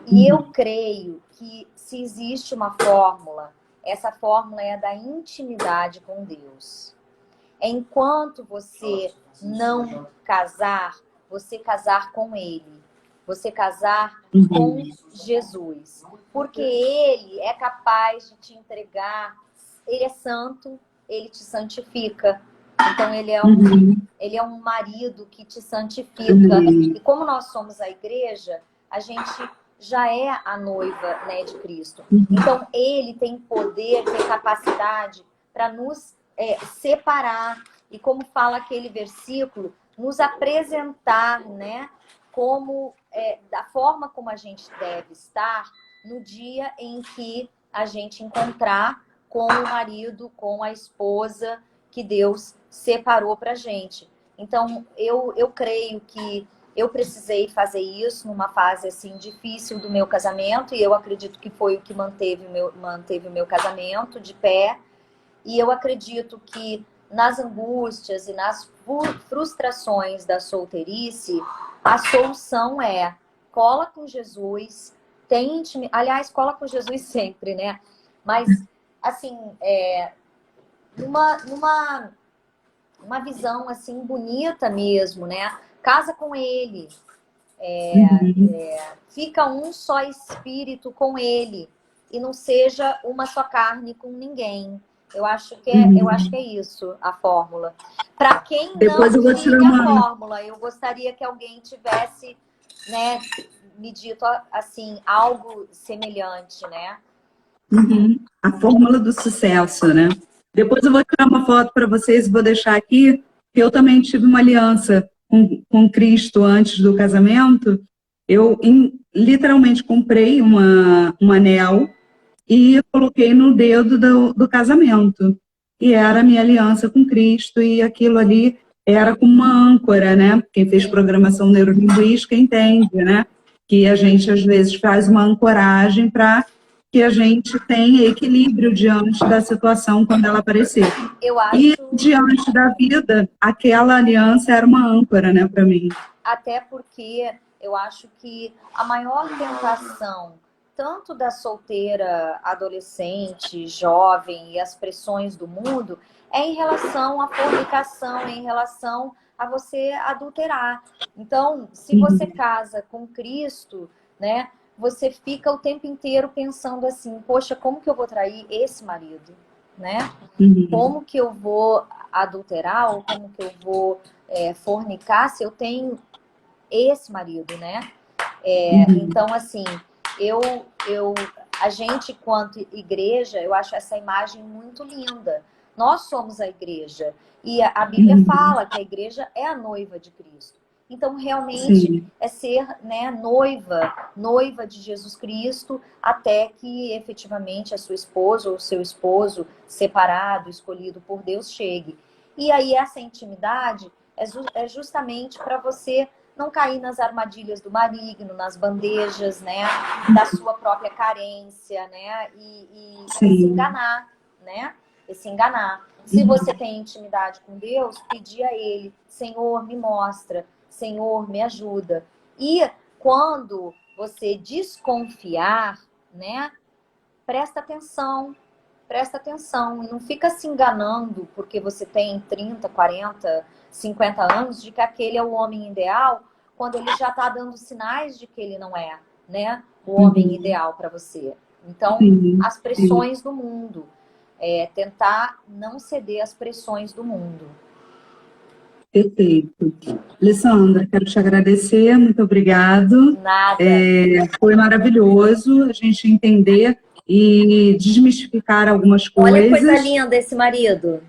E eu creio que se existe uma fórmula, essa fórmula é a da intimidade com Deus. Enquanto você não casar, você casar com Ele. Você casar com Jesus. Porque Ele é capaz de te entregar. Ele é santo, Ele te santifica. Então, ele é um marido que te santifica. E como nós somos a igreja, a gente já é a noiva, né, de Cristo. Então, ele tem poder, tem capacidade para nos separar. E como fala aquele versículo, nos apresentar, né, como, da forma como a gente deve estar no dia em que a gente encontrar com o marido, com a esposa que Deus separou pra gente. Então, eu creio que eu precisei fazer isso numa fase assim difícil do meu casamento, e eu acredito que foi o que manteve o meu casamento de pé. E eu acredito que nas angústias e nas frustrações da solteirice, a solução é cola com Jesus, aliás, cola com Jesus sempre, né? Mas, assim, numa visão assim bonita mesmo, né? Casa com ele, fica um só espírito com ele e não seja uma só carne com ninguém. Eu acho que é isso a fórmula. Para quem
Depois eu vou
não
tirar
vive
uma...
a fórmula, eu gostaria que alguém tivesse, né, me dito assim algo semelhante, né?
A fórmula do sucesso, né? Depois eu vou tirar uma foto para vocês e vou deixar aqui, que eu também tive uma aliança com Cristo antes do casamento. Eu literalmente comprei um anel e coloquei no dedo do casamento. E era a minha aliança com Cristo, e aquilo ali era como uma âncora, né? Quem fez programação neurolinguística entende, né? Que a gente, às vezes, faz uma ancoragem para que a gente tenha equilíbrio diante da situação quando ela aparecer. E diante da vida, aquela aliança era uma âncora, né, para mim.
Até porque eu acho que a maior tentação, tanto da solteira, adolescente, jovem e as pressões do mundo, é em relação à fornicação, é em relação a você adulterar. Então, se você casa com Cristo, né, você fica o tempo inteiro pensando assim, poxa, como que eu vou trair esse marido, né? Como que eu vou adulterar ou como que eu vou fornicar se eu tenho esse marido, né? Então, assim, a gente, quanto igreja, eu acho essa imagem muito linda. Nós somos a igreja. E a Bíblia fala que a igreja é a noiva de Cristo. Então, realmente, é ser, né, noiva de Jesus Cristo, até que, efetivamente, a sua esposa ou o seu esposo, separado, escolhido por Deus, chegue. E aí, essa intimidade é justamente para você não cair nas armadilhas do maligno, nas bandejas, né, da sua própria carência, né, e se enganar, né, e se enganar. Se você tem intimidade com Deus, pedir a Ele, Senhor, me mostra, Senhor, me ajuda. E quando você desconfiar, né, presta atenção e não fica se enganando porque você tem 30, 40, 50 anos de que aquele é o homem ideal, quando ele já está dando sinais de que ele não é, né, o homem ideal para você. Então, as pressões do mundo, tentar não ceder às pressões do mundo.
Perfeito. Alessandra, quero te agradecer, muito obrigado.
Nada.
Foi maravilhoso a gente entender e desmistificar algumas
Olha que
coisas.
coisa linda esse marido.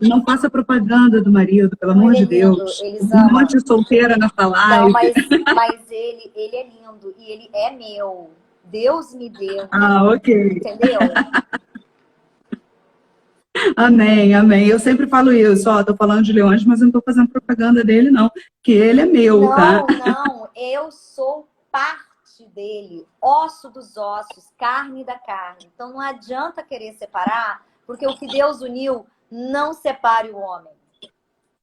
Não faça propaganda do marido, pelo amor de Deus.
Eles
Um
amam.
monte de solteira nessa live.
Não, mas ele é lindo e ele é meu. Deus me deu.
Ah, ok.
Entendeu?
Amém, amém. Eu sempre falo isso, ó, tô falando de Leões, mas eu não tô fazendo propaganda dele, não. Que ele é meu, tá?
Não, eu sou parte dele, osso dos ossos, carne da carne. Então não adianta querer separar, porque o que Deus uniu, não separe o homem.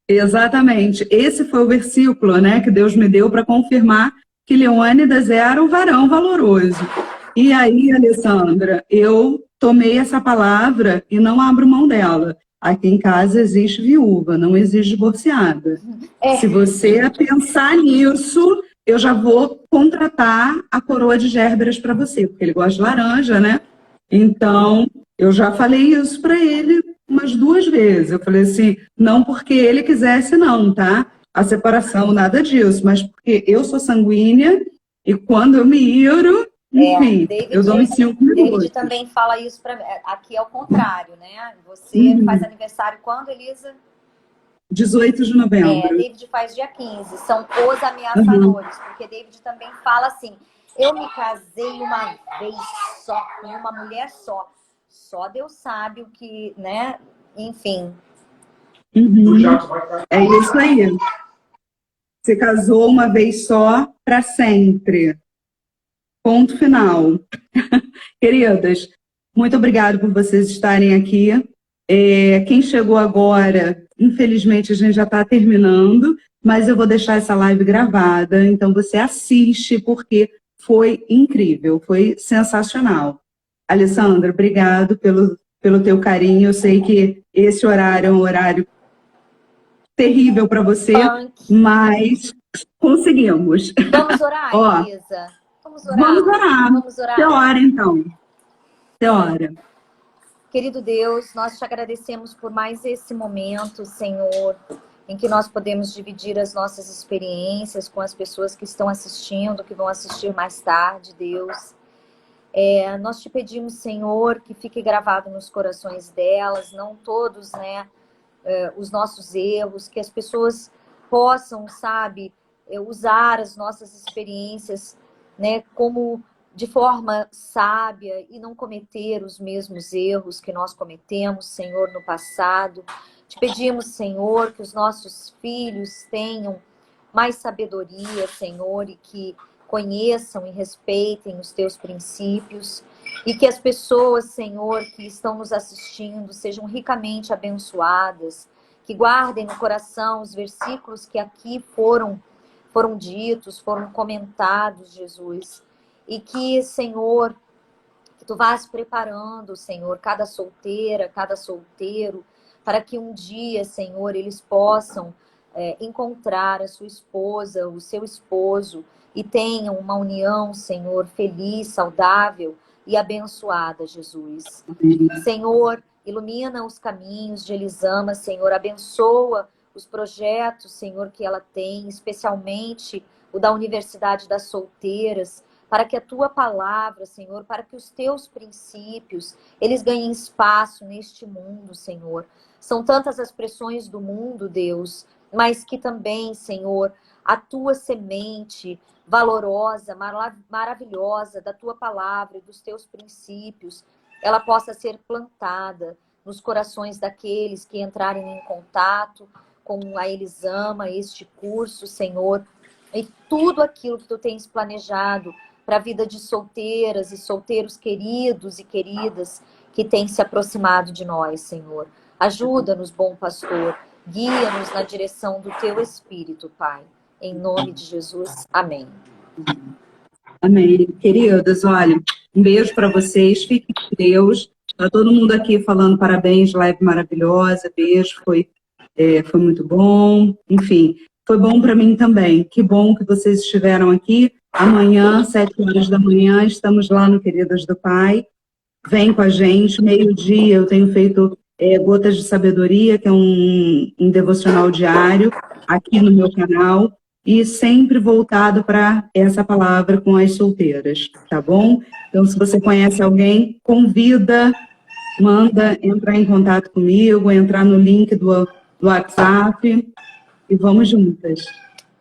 Exatamente. Esse foi o versículo, né, que Deus me deu para confirmar que Leônidas era um varão valoroso. E aí, Alessandra, eu tomei essa palavra e não abro mão dela. Aqui em casa existe viúva, não existe divorciada. Se você pensar nisso, eu já vou contratar a coroa de Gérberas para você, porque ele gosta de laranja, né? Então, eu já falei isso para ele umas 2 vezes. Eu falei assim, não porque ele quisesse não, tá? A separação, nada disso, mas porque eu sou sanguínea e quando eu me iro, enfim, eu dou uns 5 minutos.
David também fala isso para mim. Aqui é o contrário, né? Você faz aniversário quando, Elisa?
18 de novembro.
David faz dia 15. São os ameaçadores, porque David também fala assim, eu me casei uma vez só, com uma mulher só. Só Deus sabe o que, né? Enfim.
É isso aí. Você casou uma vez só para sempre. Ponto final. Queridas, muito obrigada por vocês estarem aqui. Quem chegou agora, infelizmente a gente já está terminando, mas eu vou deixar essa live gravada, então você assiste porque foi incrível, foi sensacional. Alessandra, obrigado pelo teu carinho. Eu sei que esse horário é um horário terrível para você, mas conseguimos.
Vamos orar, Elisa?
Vamos orar.
Vamos orar.
Que hora, então? Que hora?
Querido Deus, nós te agradecemos por mais esse momento, Senhor, em que nós podemos dividir as nossas experiências com as pessoas que estão assistindo, que vão assistir mais tarde, Deus. Nós te pedimos, Senhor, que fique gravado nos corações delas, não todos, né, os nossos erros, que as pessoas possam, sabe, usar as nossas experiências, né, como de forma sábia e não cometer os mesmos erros que nós cometemos, Senhor, no passado. Te pedimos, Senhor, que os nossos filhos tenham mais sabedoria, Senhor, e que conheçam e respeitem os teus princípios e que as pessoas, Senhor, que estão nos assistindo sejam ricamente abençoadas, que guardem no coração os versículos que aqui foram ditos, foram comentados, Jesus, e que, Senhor, que tu vás preparando, Senhor, cada solteira, cada solteiro, para que um dia, Senhor, eles possam encontrar a sua esposa, o seu esposo, e tenham uma união, Senhor, feliz, saudável e abençoada, Jesus. Senhor, ilumina os caminhos de Elisama, Senhor, abençoa os projetos, Senhor, que ela tem, especialmente o da Universidade das Solteiras, para que a tua palavra, Senhor, para que os teus princípios, eles ganhem espaço neste mundo, Senhor. São tantas as pressões do mundo, Deus, mas que também, Senhor, a tua semente valorosa, maravilhosa da tua palavra e dos teus princípios, ela possa ser plantada nos corações daqueles que entrarem em contato com a Elisama, este curso, Senhor, e tudo aquilo que tu tens planejado para a vida de solteiras e solteiros queridos e queridas que têm se aproximado de nós, Senhor. Ajuda-nos, bom pastor, guia-nos na direção do teu Espírito, Pai. Em nome de Jesus, amém.
Amém. Queridas, olha, um beijo para vocês, fiquem com Deus. Está todo mundo aqui falando parabéns, live maravilhosa, beijo, foi muito bom. Enfim, foi bom para mim também. Que bom que vocês estiveram aqui. Amanhã, 7 horas da manhã, estamos lá no Queridas do Pai. Vem com a gente, meio-dia eu tenho feito Gotas de Sabedoria, que é um devocional diário aqui no meu canal, e sempre voltado para essa palavra com as solteiras, tá bom? Então, se você conhece alguém, convida, manda entrar em contato comigo, entrar no link do WhatsApp e vamos juntas.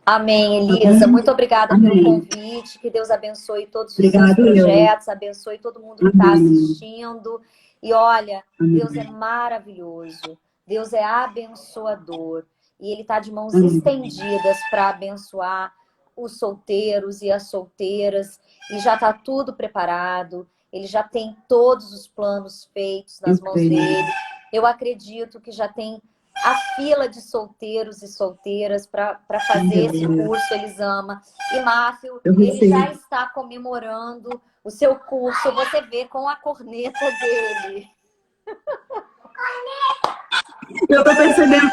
Amém,
Tá
Elisa.
bom?
Muito obrigada
Amém.
pelo convite. Que Deus abençoe todos os seus
Obrigado,
projetos, abençoe todo mundo que está
Amém.
assistindo. E olha,
Amém.
Deus é maravilhoso, Deus é abençoador. E Ele está de mãos
Amém.
estendidas para abençoar os solteiros e as solteiras. E já está tudo preparado. Ele já tem todos os planos feitos nas mãos dele. Eu acredito que já tem a fila de solteiros e solteiras para fazer esse curso Elisama. E Márcio, ele já está comemorando o seu curso. Você vê com a corneta dele.
Eu estou percebendo.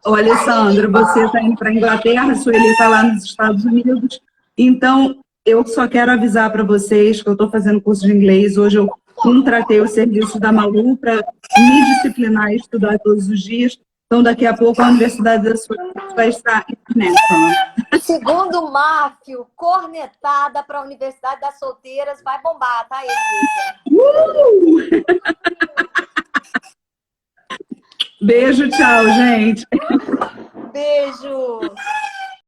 Alessandra, você está indo para a Inglaterra, a Sueli está lá nos Estados Unidos. Então, eu só quero avisar para vocês que eu estou fazendo curso de inglês. Hoje eu contratei o serviço da Malu para me disciplinar e estudar todos os dias. Então, daqui a pouco, a Universidade da Suécia vai estar international.
Segundo o Márcio, cornetada para a Universidade das Solteiras vai bombar, tá, Elisa?
Beijo, tchau, gente.
Beijo.